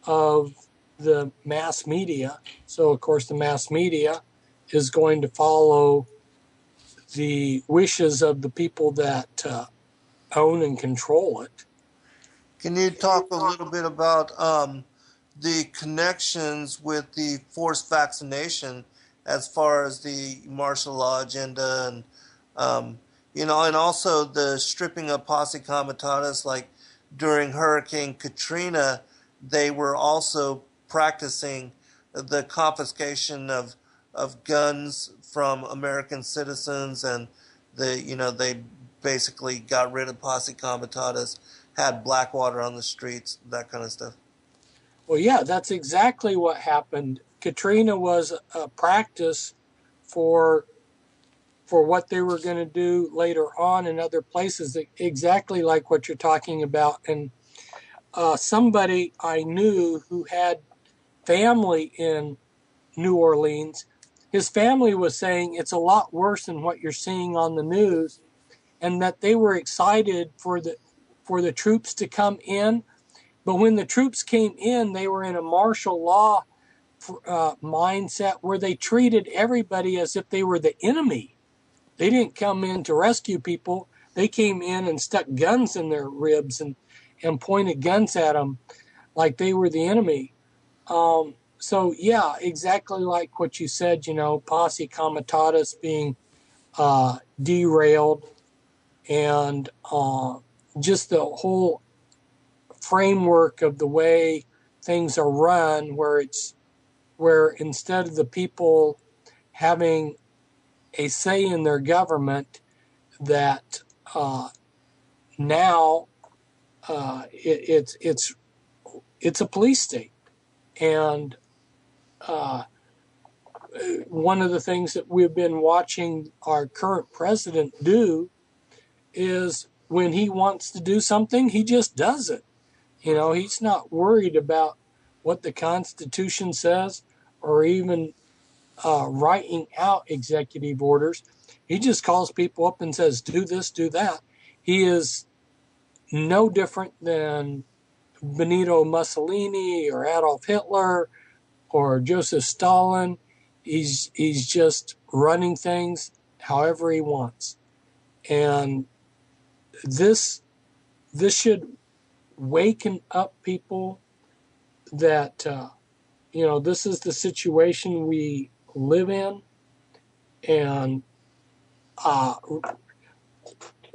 of the mass media. So, of course, the mass media is going to follow the wishes of the people that own and control it. Can you talk a little bit about the connections with the forced vaccination as far as the martial law agenda and, you know, and also the stripping of posse comitatus, like during Hurricane Katrina, they were also practicing the confiscation of guns from American citizens, and they basically got rid of posse comitatus, had Blackwater on the streets, that kind of stuff. Well, yeah, that's exactly what happened. Katrina was a practice for what they were going to do later on in other places, exactly like what you're talking about. And somebody I knew who had family in New Orleans, his family was saying it's a lot worse than what you're seeing on the news, and that they were excited for the troops to come in. But when the troops came in, they were in a martial law mindset where they treated everybody as if they were the enemy. They didn't come in to rescue people. They came in and stuck guns in their ribs and pointed guns at them like they were the enemy. So yeah, exactly like what you said, posse comitatus being derailed, and just the whole framework of the way things are run, where instead of the people having a say in their government, that now it's a police state. And one of the things that we've been watching our current president do is when he wants to do something, he just does it. He's not worried about what the Constitution says or even writing out executive orders. He just calls people up and says, do this, do that. He is no different than Benito Mussolini or Adolf Hitler or Joseph Stalin. He's just running things however he wants. And this should waken up people that, this is the situation we live in. And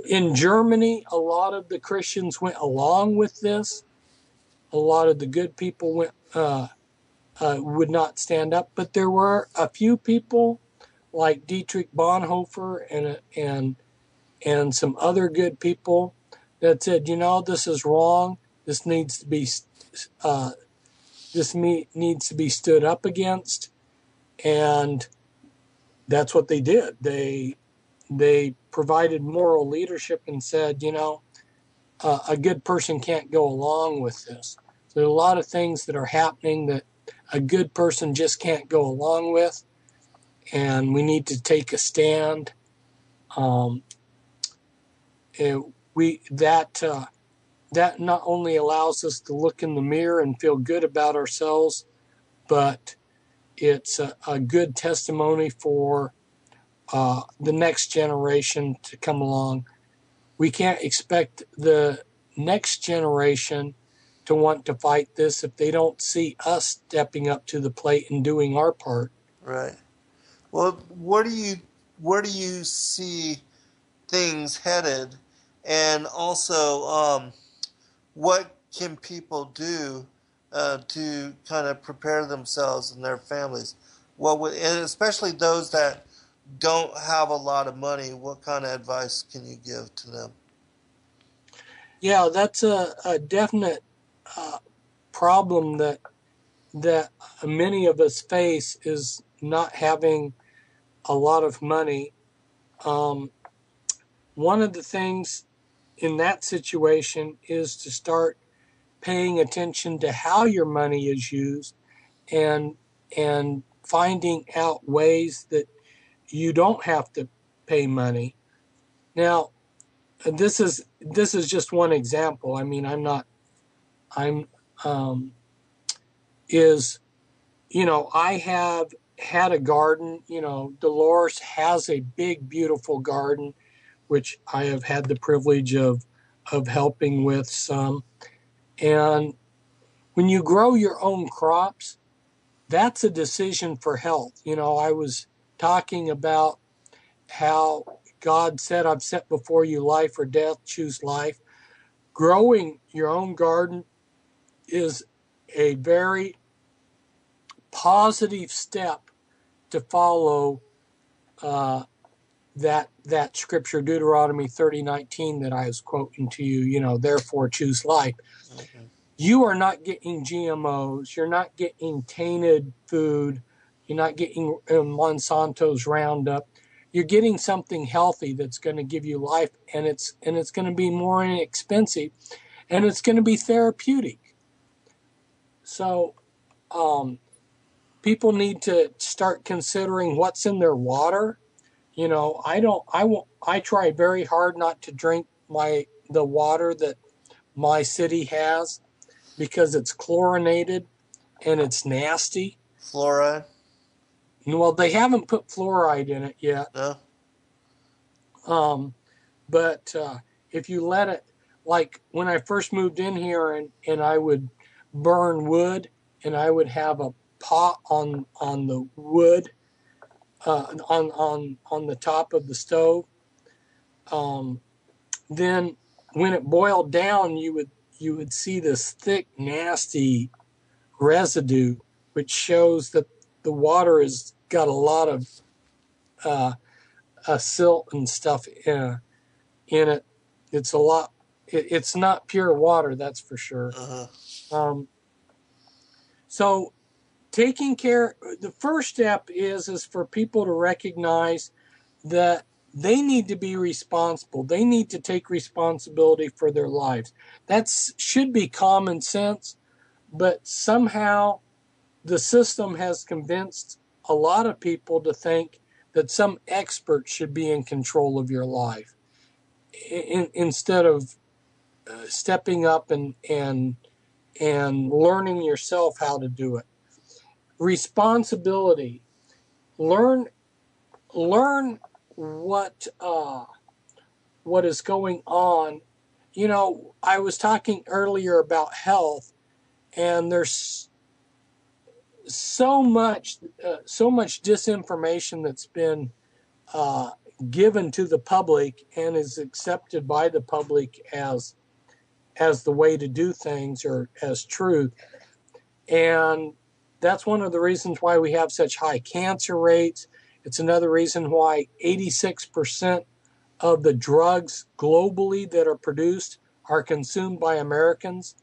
in Germany, a lot of the Christians went along with this. A lot of the good people would not stand up, but there were a few people like Dietrich Bonhoeffer and some other good people that said, this is wrong. This needs to be stood up against, and that's what they did. They provided moral leadership and said, a good person can't go along with this. So there are a lot of things that are happening that a good person just can't go along with, and we need to take a stand. That not only allows us to look in the mirror and feel good about ourselves, but it's a good testimony for the next generation to come along. We can't expect the next generation to want to fight this if they don't see us stepping up to the plate and doing our part. Right. Well, where do you see things headed, and also what can people do to kind of prepare themselves and their families? And especially those that don't have a lot of money, what kind of advice can you give to them? Yeah, that's a definite problem that many of us face, is not having a lot of money. One of the things in that situation is to start paying attention to how your money is used, and finding out ways that you don't have to pay money. Now, this is just one example. I mean, I have had a garden. Dolores has a big, beautiful garden, which I have had the privilege of helping with some. And when you grow your own crops, that's a decision for health. I was talking about how God said, I've set before you life or death, choose life. Growing your own garden is a very positive step to follow that scripture, Deuteronomy 30:19, that I was quoting to you, therefore choose life. Mm-hmm. You are not getting GMOs. You're not getting tainted food. You're not getting Monsanto's Roundup. You're getting something healthy that's going to give you life, and it's going to be more inexpensive, and it's going to be therapeutic. So people need to start considering what's in their water. I try very hard not to drink the water that my city has, because it's chlorinated and it's nasty. Fluoride? Well, they haven't put fluoride in it yet. No. But if you let it, like when I first moved in here and I would burn wood and I would have a pot on the wood, on the top of the stove. Then when it boiled down, you would see this thick, nasty residue, which shows that the water has got a lot of silt and stuff in it. It's a lot. It's not pure water, that's for sure. So taking care, the first step is for people to recognize that they need to be responsible. They need to take responsibility for their lives. That should be common sense, but somehow the system has convinced a lot of people to think that some expert should be in control of your life instead of stepping up and learning yourself how to do it. Responsibility. Learn what is going on. You know, I was talking earlier about health, and there's so much disinformation that's been given to the public and is accepted by the public as the way to do things or as truth. And that's one of the reasons why we have such high cancer rates. It's another reason why 86% of the drugs globally that are produced are consumed by Americans.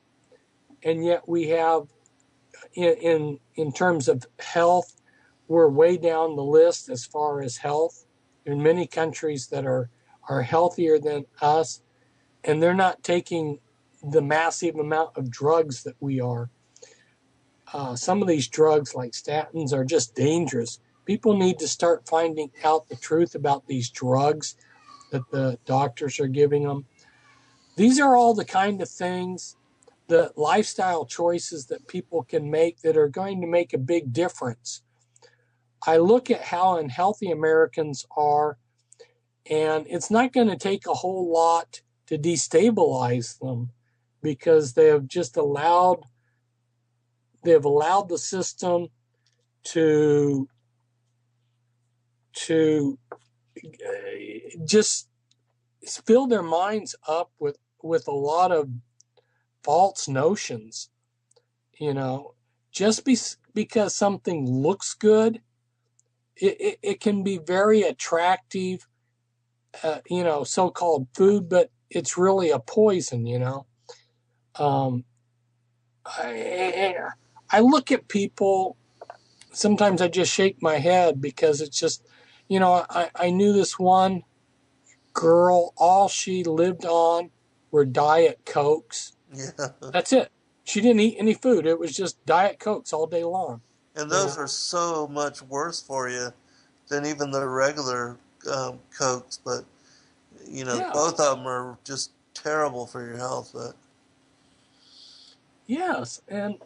And yet we have, in terms of health, we're way down the list as far as health. There are many countries that are healthier than us, and they're not taking the massive amount of drugs that we are. Some of these drugs, like statins, are just dangerous. People need to start finding out the truth about these drugs that the doctors are giving them. These are all the kind of things, the lifestyle choices that people can make that are going to make a big difference. I look at how unhealthy Americans are, and it's not going to take a whole lot to destabilize them, because they have just allowed the system to just fill their minds up with a lot of false notions. You know, just because something looks good, it can be very attractive, so-called food, but it's really a poison, I look at people, sometimes I just shake my head, because it's just, I knew this one girl, all she lived on were Diet Cokes. Yeah. That's it. She didn't eat any food. It was just Diet Cokes all day long. And those are so much worse for you than even the regular Cokes. But, both of them are just terrible for your health. But yes, and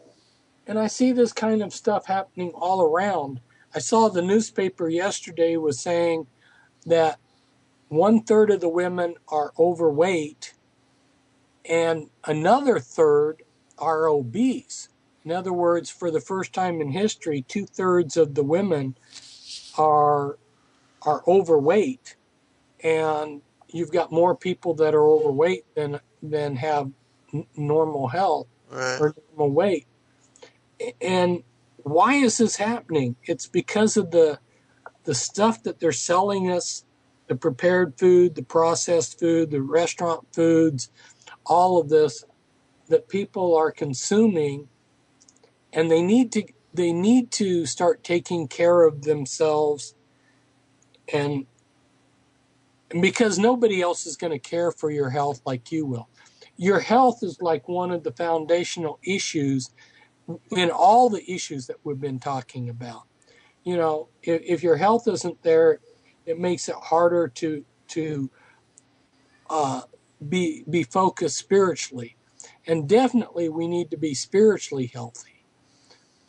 I see this kind of stuff happening all around. I saw the newspaper yesterday was saying that 1/3 of the women are overweight and another third are obese. In other words, for the first time in history, 2/3 of the women are overweight, and you've got more people that are overweight than have normal health. Right. Or normal weight. And why is this happening? It's because of the stuff that they're selling us, the prepared food, the processed food, the restaurant foods, all of this that people are consuming, and they need to start taking care of themselves, and because nobody else is going to care for your health like you will. Your health is like one of the foundational issues in all the issues that we've been talking about. If your health isn't there, it makes it harder to be focused spiritually. And definitely we need to be spiritually healthy.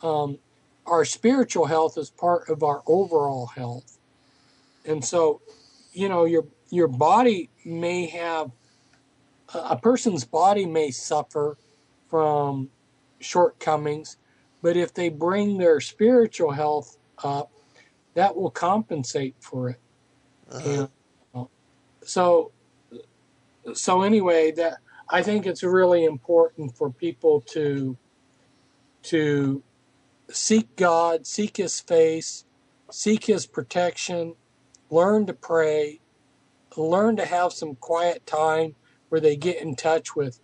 Our spiritual health is part of our overall health. And so, your body may have, a person's body may suffer from shortcomings, But if they bring their spiritual health up, that will compensate for it. And so anyway, that I think it's really important for people to seek God, seek His face, seek His protection, learn to pray, learn to have some quiet time where they get in touch with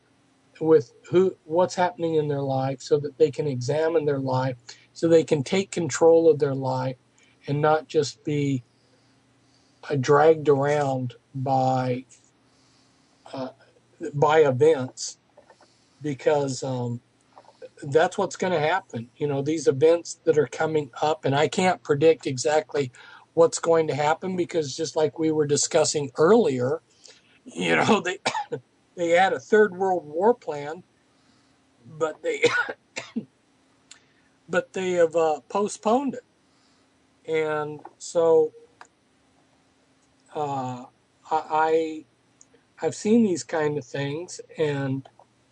what's happening in their life, so that they can examine their life, so they can take control of their life and not just be dragged around by events, because that's what's going to happen. These events that are coming up, and I can't predict exactly what's going to happen, because just like we were discussing earlier, they had a third world war plan, but they have postponed it. And so I've seen these kind of things, and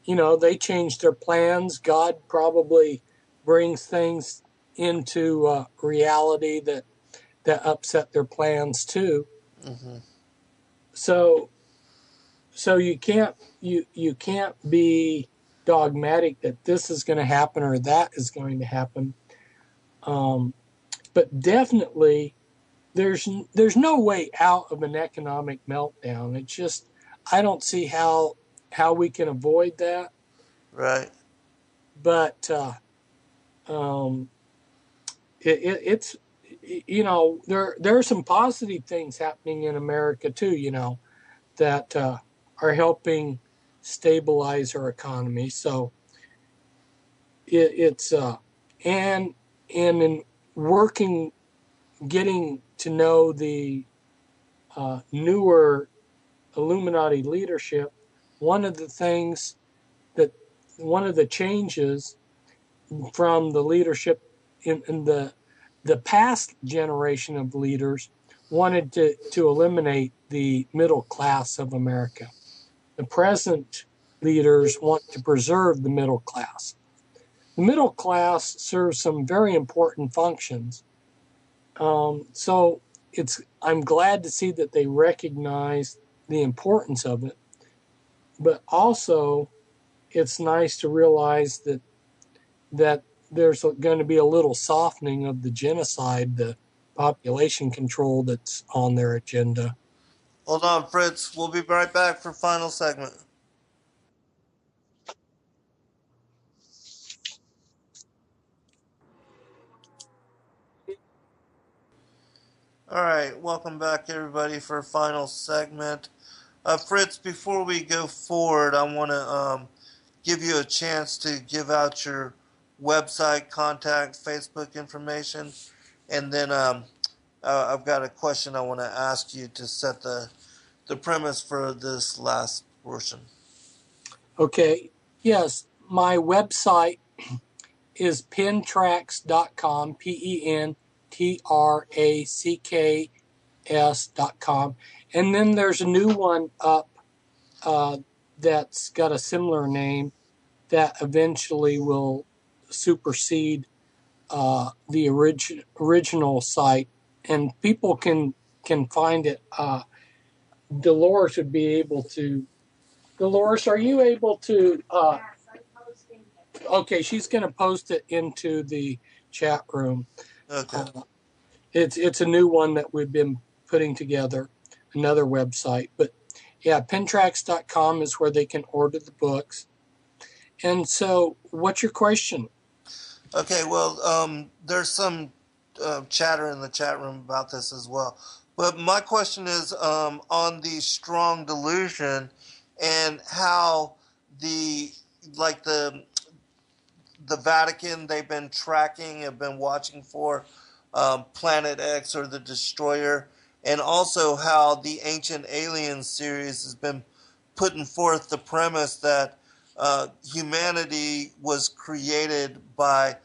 they change their plans. God probably brings things into reality that upset their plans too. Mm-hmm. So you can't be dogmatic that this is going to happen or that is going to happen. But definitely, there's no way out of an economic meltdown. It's just, I don't see how we can avoid that. Right. But it's there are some positive things happening in America too. That are helping stabilize our economy. So it's and in working, getting to know the newer Illuminati leadership, one of the changes from the leadership in the past generation of leaders wanted to eliminate the middle class of America. The present leaders want to preserve the middle class. The middle class serves some very important functions. So I'm glad to see that they recognize the importance of it, but also it's nice to realize that there's going to be a little softening of the genocide, the population control that's on their agenda. Hold on, Fritz. We'll be right back for final segment. All right, welcome back, everybody, for a final segment. Fritz, before we go forward, I want to give you a chance to give out your website, contact, Facebook information, and then I've got a question I want to ask you to set the premise for this last portion. Okay. Yes, my website is pentracks.com, pentracks.com. And then there's a new one up that's got a similar name that eventually will supersede the original site, and people can find it. Dolores would be able to. Dolores, are you able to? Yes, I'm posting it. Okay, she's going to post it into the chat room. Okay. It's a new one that we've been putting together, another website. But yeah, pentracks.com is where they can order the books. And so, what's your question? Okay, well, there's some chatter in the chat room about this as well. But my question is on the strong delusion and how the Vatican, they've been tracking, have been watching for Planet X or the Destroyer, and also how the Ancient Aliens series has been putting forth the premise that humanity was created by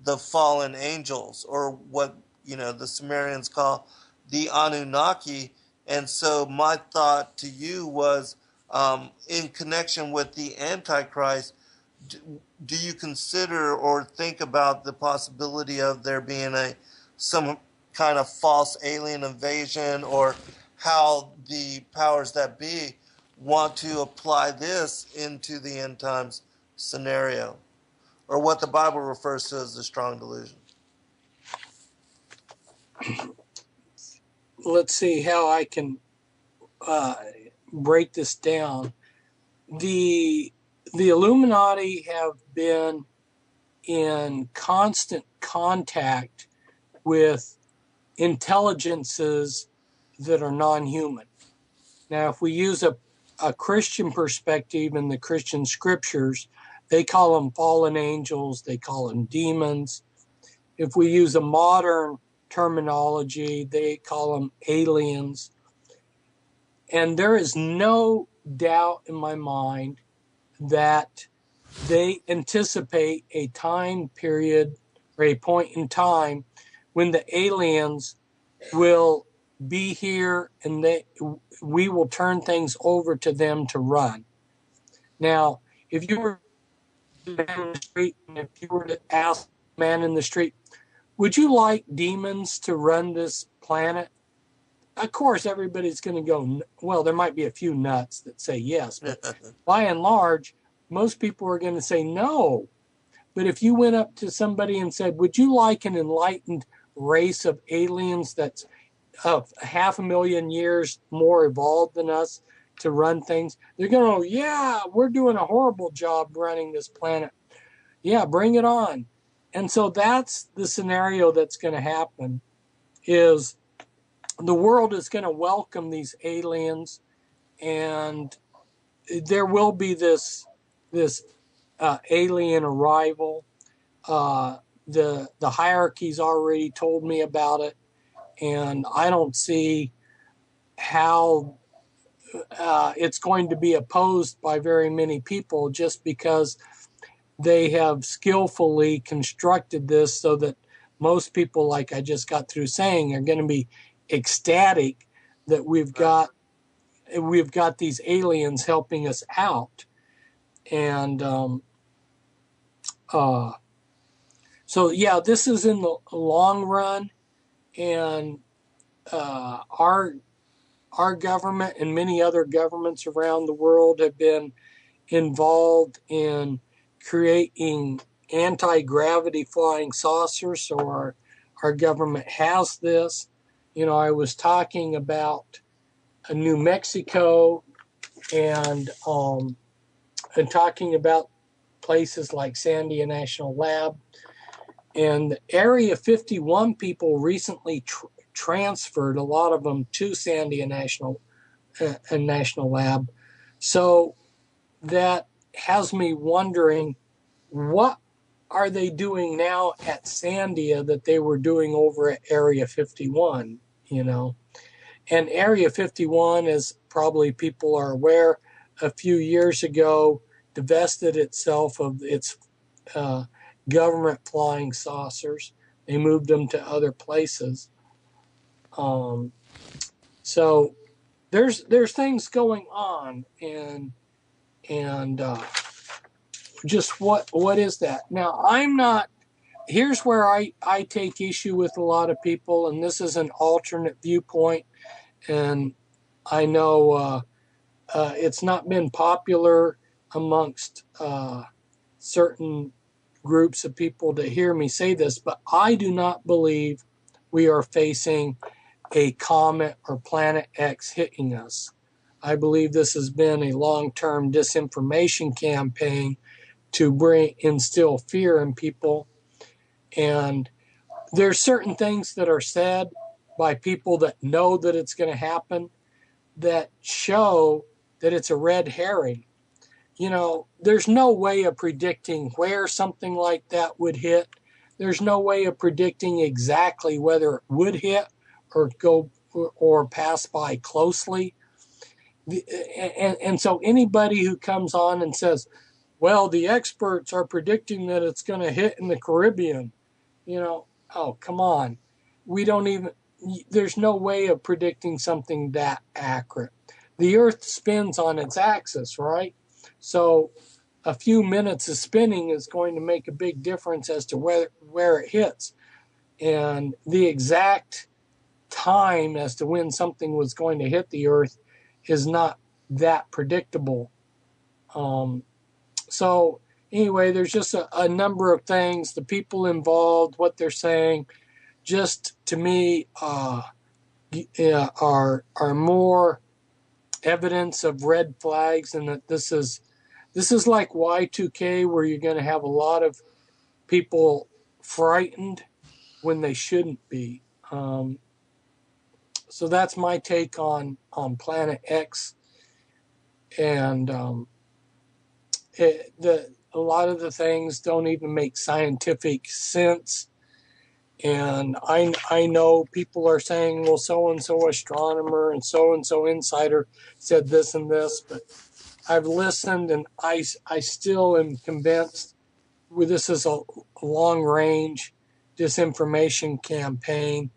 the fallen angels, or what the Sumerians call the Anunnaki. And so my thought to you was, in connection with the Antichrist, do you consider or think about the possibility of there being some kind of false alien invasion, or how the powers that be want to apply this into the end times scenario, or what the Bible refers to as the strong delusion? Let's see how I can break this down. The Illuminati have been in constant contact with intelligences that are non-human. Now, if we use a Christian perspective in the Christian scriptures, they call them fallen angels, they call them demons. If we use a modern terminology, they call them aliens. And there is no doubt in my mind that they anticipate a time period or a point in time when the aliens will be here and we will turn things over to them to run. Now, if you were in the street and if you were to ask a man in the street, would you like demons to run this planet? Of course, everybody's going to go, well, there might be a few nuts that say yes, but by and large, most people are going to say no. But if you went up to somebody and said, would you like an enlightened race of aliens that's 500,000 years more evolved than us to run things? They're going to go, yeah, we're doing a horrible job running this planet. Yeah, bring it on. And so that's the scenario that's going to happen, is the world is going to welcome these aliens, and there will be this alien arrival. The hierarchy's already told me about it, and I don't see how it's going to be opposed by very many people, just because they have skillfully constructed this so that most people, like I just got through saying, are going to be ecstatic that we've got these aliens helping us out. And so yeah, this is in the long run, and our government and many other governments around the world have been involved in creating anti-gravity flying saucers. So our government has this. You know, I was talking about New Mexico and talking about places like Sandia National Lab. And Area 51 people recently transferred, a lot of them, to Sandia National Lab. So that has me wondering, what are they doing now at Sandia that they were doing over at Area 51, you know? And Area 51, as probably people are aware, a few years ago divested itself of its government flying saucers. They moved them to other places. So there's things going on, and just what is that? Now, I'm not, here's where I take issue with a lot of people, and this is an alternate viewpoint, and I know it's not been popular amongst certain groups of people to hear me say this, but I do not believe we are facing a comet or Planet X hitting us. I believe this has been a long-term disinformation campaign to instill fear in people. And there's certain things that are said by people that know that it's going to happen that show that it's a red herring. You know, there's no way of predicting where something like that would hit. There's no way of predicting exactly whether it would hit or go or pass by closely. And so anybody who comes on and says, well, the experts are predicting that it's going to hit in the Caribbean, you know, oh, come on. There's no way of predicting something that accurate. The Earth spins on its axis, right? So a few minutes of spinning is going to make a big difference as to where it hits. And the exact time as to when something was going to hit the earth is not that predictable. So anyway, there's just a number of things, the people involved, what they're saying, just to me are more evidence of red flags, and that this is like Y2K, where you're going to have a lot of people frightened when they shouldn't be. So that's my take on Planet X, and a lot of the things don't even make scientific sense. And I know people are saying, well, so-and-so astronomer and so-and-so insider said this and this, but I've listened, and I still am convinced this is a long-range disinformation campaign.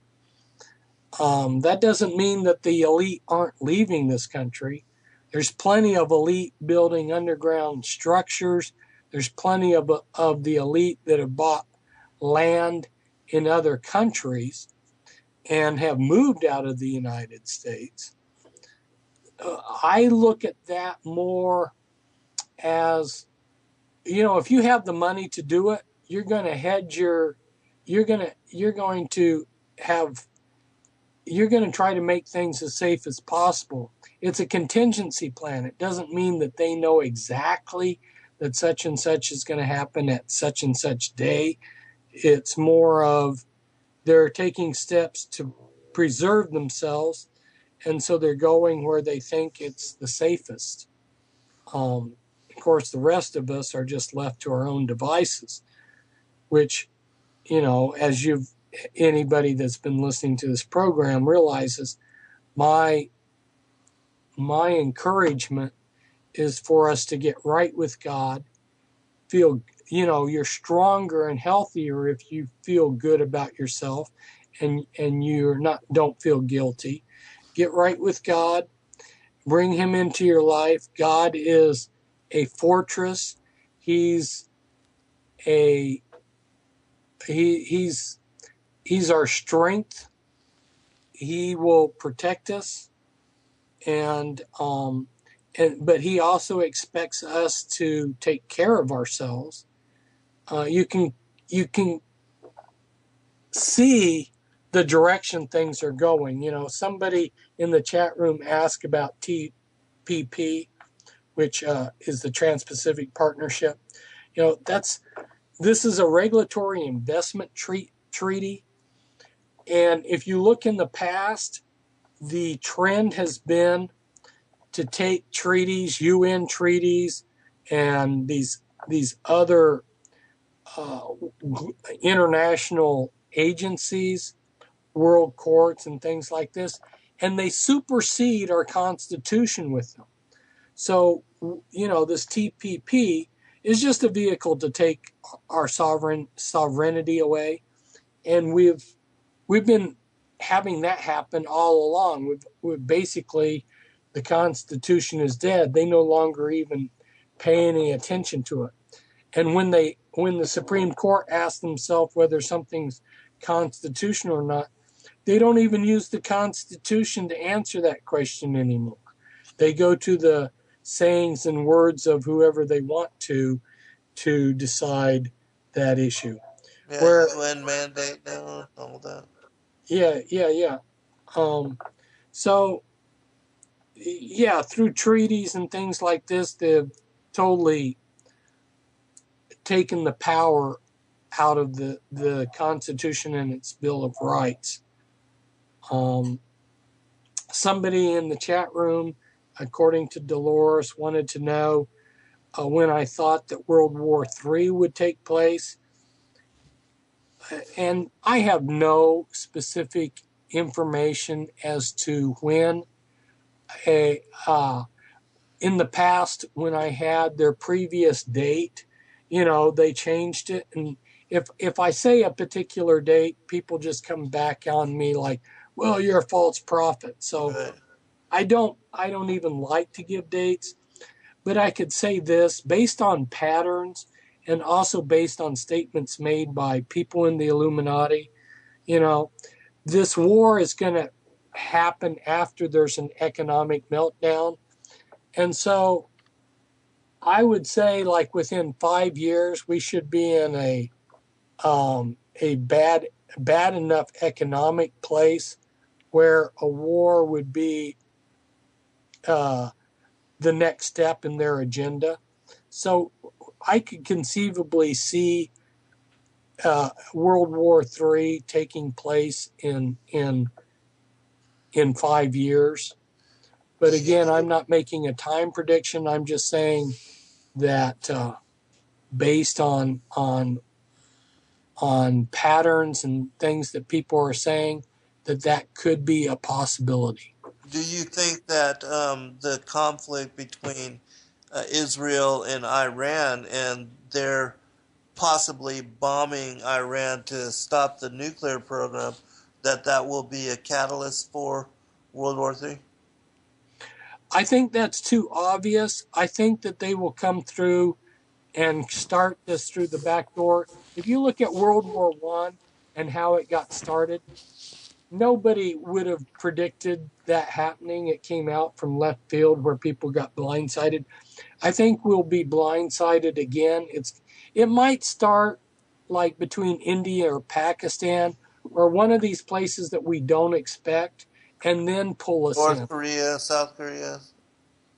That doesn't mean that the elite aren't leaving this country. There's plenty of elite building underground structures. There's plenty of the elite that have bought land in other countries and have moved out of the United States. I look at that more as, if you have the money to do it, you're going to try to make things as safe as possible. It's a contingency plan. It doesn't mean that they know exactly that such and such is going to happen at such and such day. It's more of they're taking steps to preserve themselves, and so they're going where they think it's the safest. Of course, the rest of us are just left to our own devices, which, as anybody that's been listening to this program realizes, my encouragement is for us to get right with God, feel, you're stronger and healthier if you feel good about yourself and don't feel guilty. Get right with God, bring him into your life. God is a fortress. He's our strength. He will protect us, but he also expects us to take care of ourselves. You can see the direction things are going. Somebody in the chat room asked about TPP, which is the Trans-Pacific Partnership. This is a regulatory investment treaty. And if you look in the past, the trend has been to take treaties, UN treaties, and these other international agencies, world courts, and things like this, and they supersede our Constitution with them. So, this TPP is just a vehicle to take our sovereignty away, and we've been having that happen all along. We've basically, the Constitution is dead. They no longer even pay any attention to it. And when the Supreme Court asks themselves whether something's constitutional or not, they don't even use the Constitution to answer that question anymore. They go to the sayings and words of whoever they want to decide that issue. Yeah, UN mandate now, all that. Yeah. So, through treaties and things like this, they've totally taken the power out of the Constitution and its Bill of Rights. Somebody in the chat room, according to Dolores, wanted to know when I thought that World War III would take place. And I have no specific information as to when. In the past, when I had their previous date, they changed it. And if I say a particular date, people just come back on me like, well, you're a false prophet. So right. I don't even like to give dates. But I could say this, based on patterns and also based on statements made by people in the Illuminati, you know, this war is going to happen after there's an economic meltdown. And so I would say, like, within 5 years, we should be in a bad enough economic place where a war would be the next step in their agenda. So I could conceivably see World War III taking place in 5 years. But again, I'm not making a time prediction. I'm just saying that based on patterns and things that people are saying, that could be a possibility. Do you think that the conflict between Israel and Iran, and their possibly bombing Iran to stop the nuclear program, that will be a catalyst for World War III? I think that's too obvious. I think that they will come through and start this through the back door. If you look at World War I and how it got started, nobody would have predicted that happening. It came out from left field where people got blindsided. I think we'll be blindsided again. It might start like between India or Pakistan or one of these places that we don't expect, and then pull us in. North Korea, South Korea.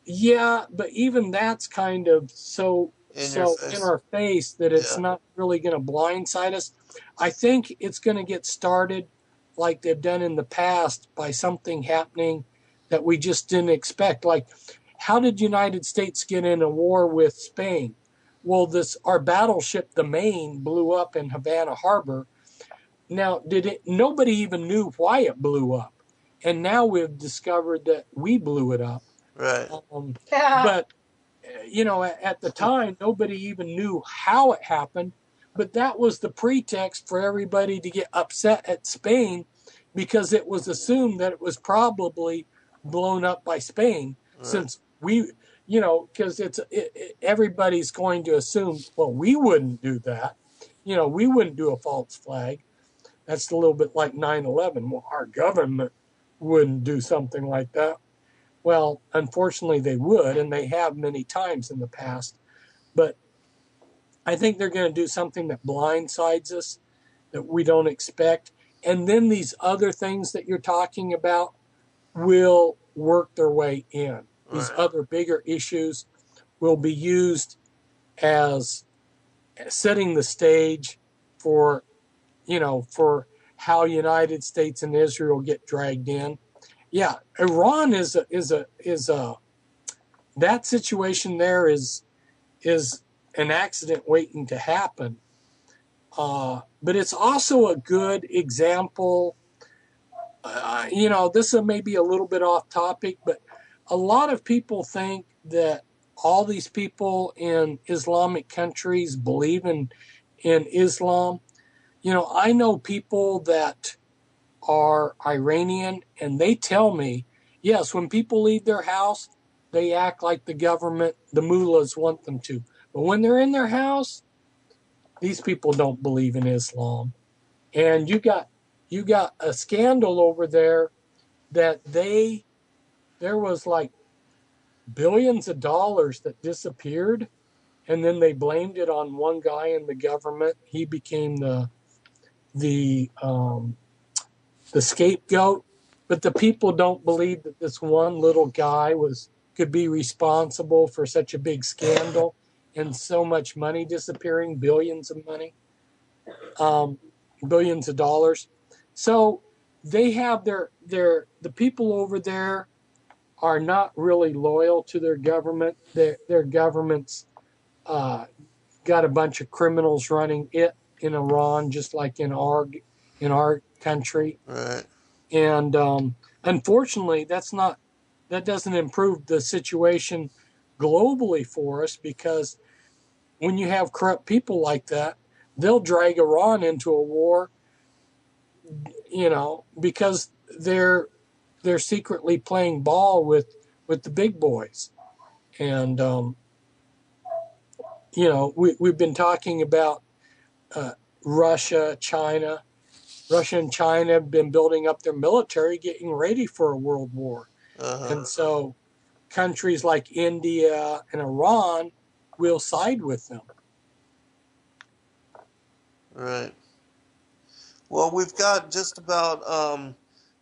Yeah, but even that's kind of so in our face that it's not really going to blindside us. I think it's going to get started like they've done in the past by something happening that we just didn't expect. Like, how did United States get in a war with Spain? Well, our battleship, the Maine, blew up in Havana Harbor. Now, nobody even knew why it blew up. And now we've discovered that we blew it up. Right. But, at the time, nobody even knew how it happened. But that was the pretext for everybody to get upset at Spain, because it was assumed that it was probably blown up by Spain, right. Since we, because everybody's going to assume, well, we wouldn't do that. We wouldn't do a false flag. That's a little bit like 9/11. Well, our government wouldn't do something like that. Well, unfortunately, they would, and they have many times in the past. But I think they're going to do something that blindsides us, that we don't expect. And then these other things that you're talking about will work their way in. These other bigger issues will be used as setting the stage for, for how United States and Israel get dragged in. Yeah, Iran is that situation there is an accident waiting to happen. But it's also a good example. This may be a little bit off topic, but a lot of people think that all these people in Islamic countries believe in Islam. I know people that are Iranian, and they tell me, yes, when people leave their house, they act like the government, the mullahs want them to. But when they're in their house, these people don't believe in Islam. And you got a scandal over there that there was like billions of dollars that disappeared, and then they blamed it on one guy in the government. He became the scapegoat. But the people don't believe that this one little guy could be responsible for such a big scandal and so much money disappearing, billions of money, billions of dollars. So they have the people over there are not really loyal to their government. Their government's got a bunch of criminals running it in Iran, just like in our country. Right. And unfortunately, that doesn't improve the situation globally for us, because when you have corrupt people like that, they'll drag Iran into a war, because they're secretly playing ball with the big boys. And you know, we've been talking about Russia, China. Russia and China have been building up their military, getting ready for a world war. And so countries like India and Iran will side with them. Right. Well, we've got just about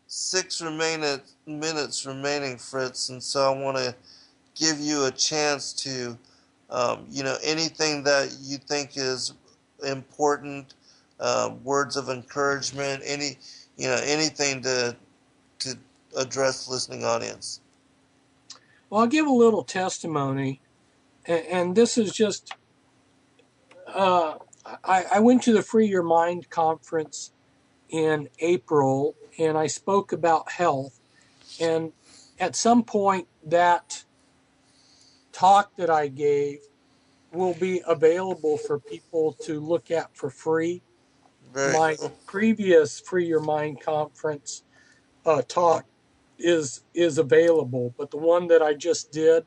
6 minutes remaining, Fritz, and so I want to give you a chance to, anything that you think is important, words of encouragement, anything to address the listening audience. Well, I'll give a little testimony, and this is just, I went to the Free Your Mind conference in April, and I spoke about health, and at some point that talk that I gave will be available for people to look at for free. Very My cool. previous Free Your Mind conference talk is available, but the one that I just did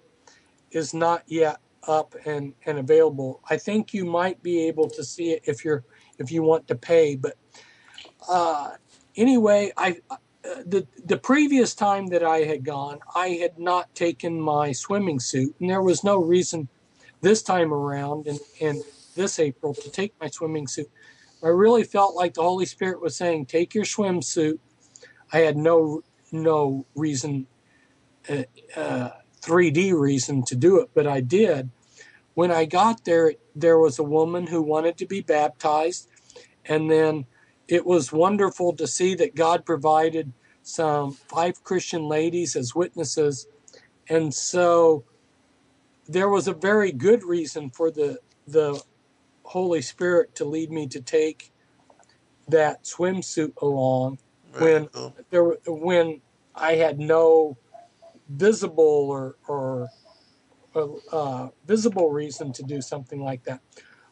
is not yet up and available. I think you might be able to see it if you want to pay. But anyway, the previous time that I had gone, I had not taken my swimming suit, and there was no reason this time around in this April to take my swimming suit. I really felt like the Holy Spirit was saying, take your swimsuit. I had no reason, 3D reason to do it, but I did. When I got there, there was a woman who wanted to be baptized, and then it was wonderful to see that God provided some 5 Christian ladies as witnesses, and so there was a very good reason for the Holy Spirit to lead me to take that swimsuit along when I had no visible or visible reason to do something like that.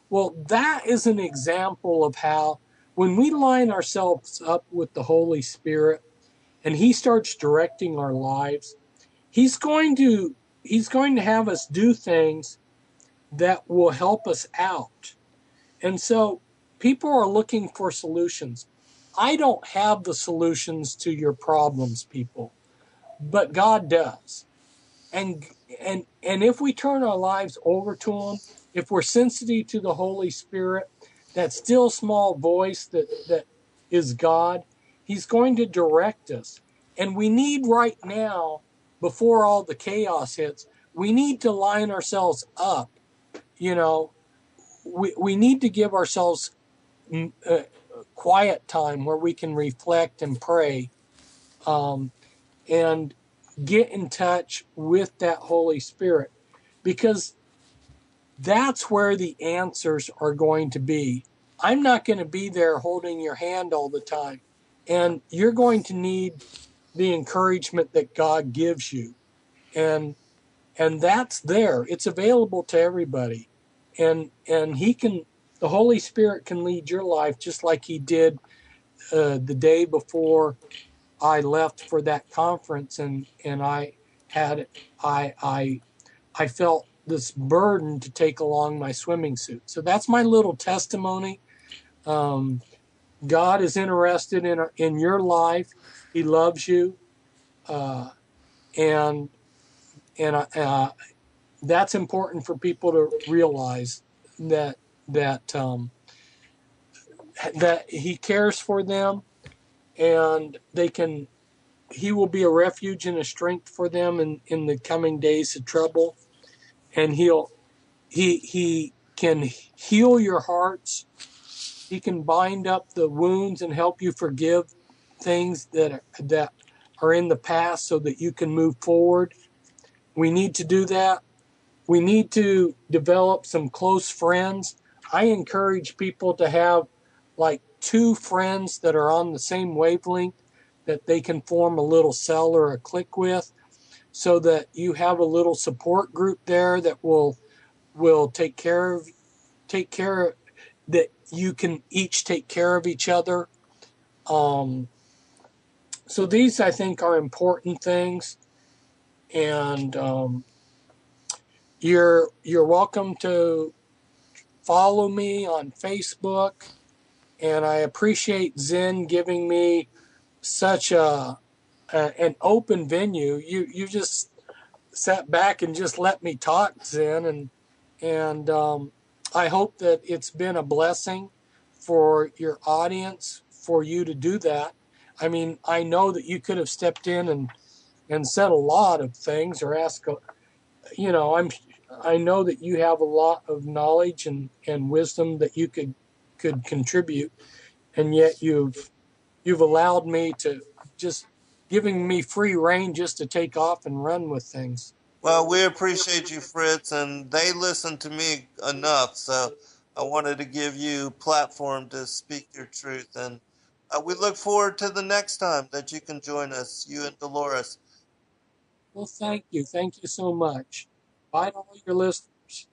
Well, that is an example of how when we line ourselves up with the Holy Spirit and He starts directing our lives, He's going to have us do things that will help us out. And so people are looking for solutions. I don't have the solutions to your problems, people, but God does. And if we turn our lives over to Him, if we're sensitive to the Holy Spirit, that still small voice that is God, He's going to direct us. And we need right now, before all the chaos hits, we need to line ourselves up. You know, we need to give ourselves quiet time where we can reflect and pray, and get in touch with that Holy Spirit, because that's where the answers are going to be. I'm not going to be there holding your hand all the time, and you're going to need the encouragement that God gives you, and that's there. It's available to everybody, and the Holy Spirit can lead your life just like He did the day before I left for that conference, and I felt this burden to take along my swimming suit. So that's my little testimony. God is interested in your life. He loves you, and that's important for people to realize that He cares for them, and He will be a refuge and a strength for them in the coming days of trouble. And He can heal your hearts. He can bind up the wounds and help you forgive things that are in the past so that you can move forward. We need to do that. We need to develop some close friends. I encourage people to have like 2 friends that are on the same wavelength, that they can form a little cell or a clique with, so that you have a little support group there that will take care that you can each take care of each other. So these, I think, are important things. And you're welcome to follow me on Facebook, and I appreciate Zen giving me such an open venue. You just sat back and just let me talk, Zen, and I hope that it's been a blessing for your audience for you to do that. I mean, I know that you could have stepped in and said a lot of things or asked, you know, I know that you have a lot of knowledge and wisdom that you could contribute, and yet you've allowed me to just giving me free reign just to take off and run with things. Well, we appreciate you, Fritz, and they listen to me enough, so I wanted to give you platform to speak your truth. And we look forward to the next time that you can join us, you and Dolores. Well, thank you. Thank you so much. Bye to all your listeners.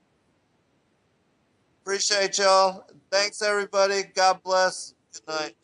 Appreciate y'all. Thanks, everybody. God bless. Good night.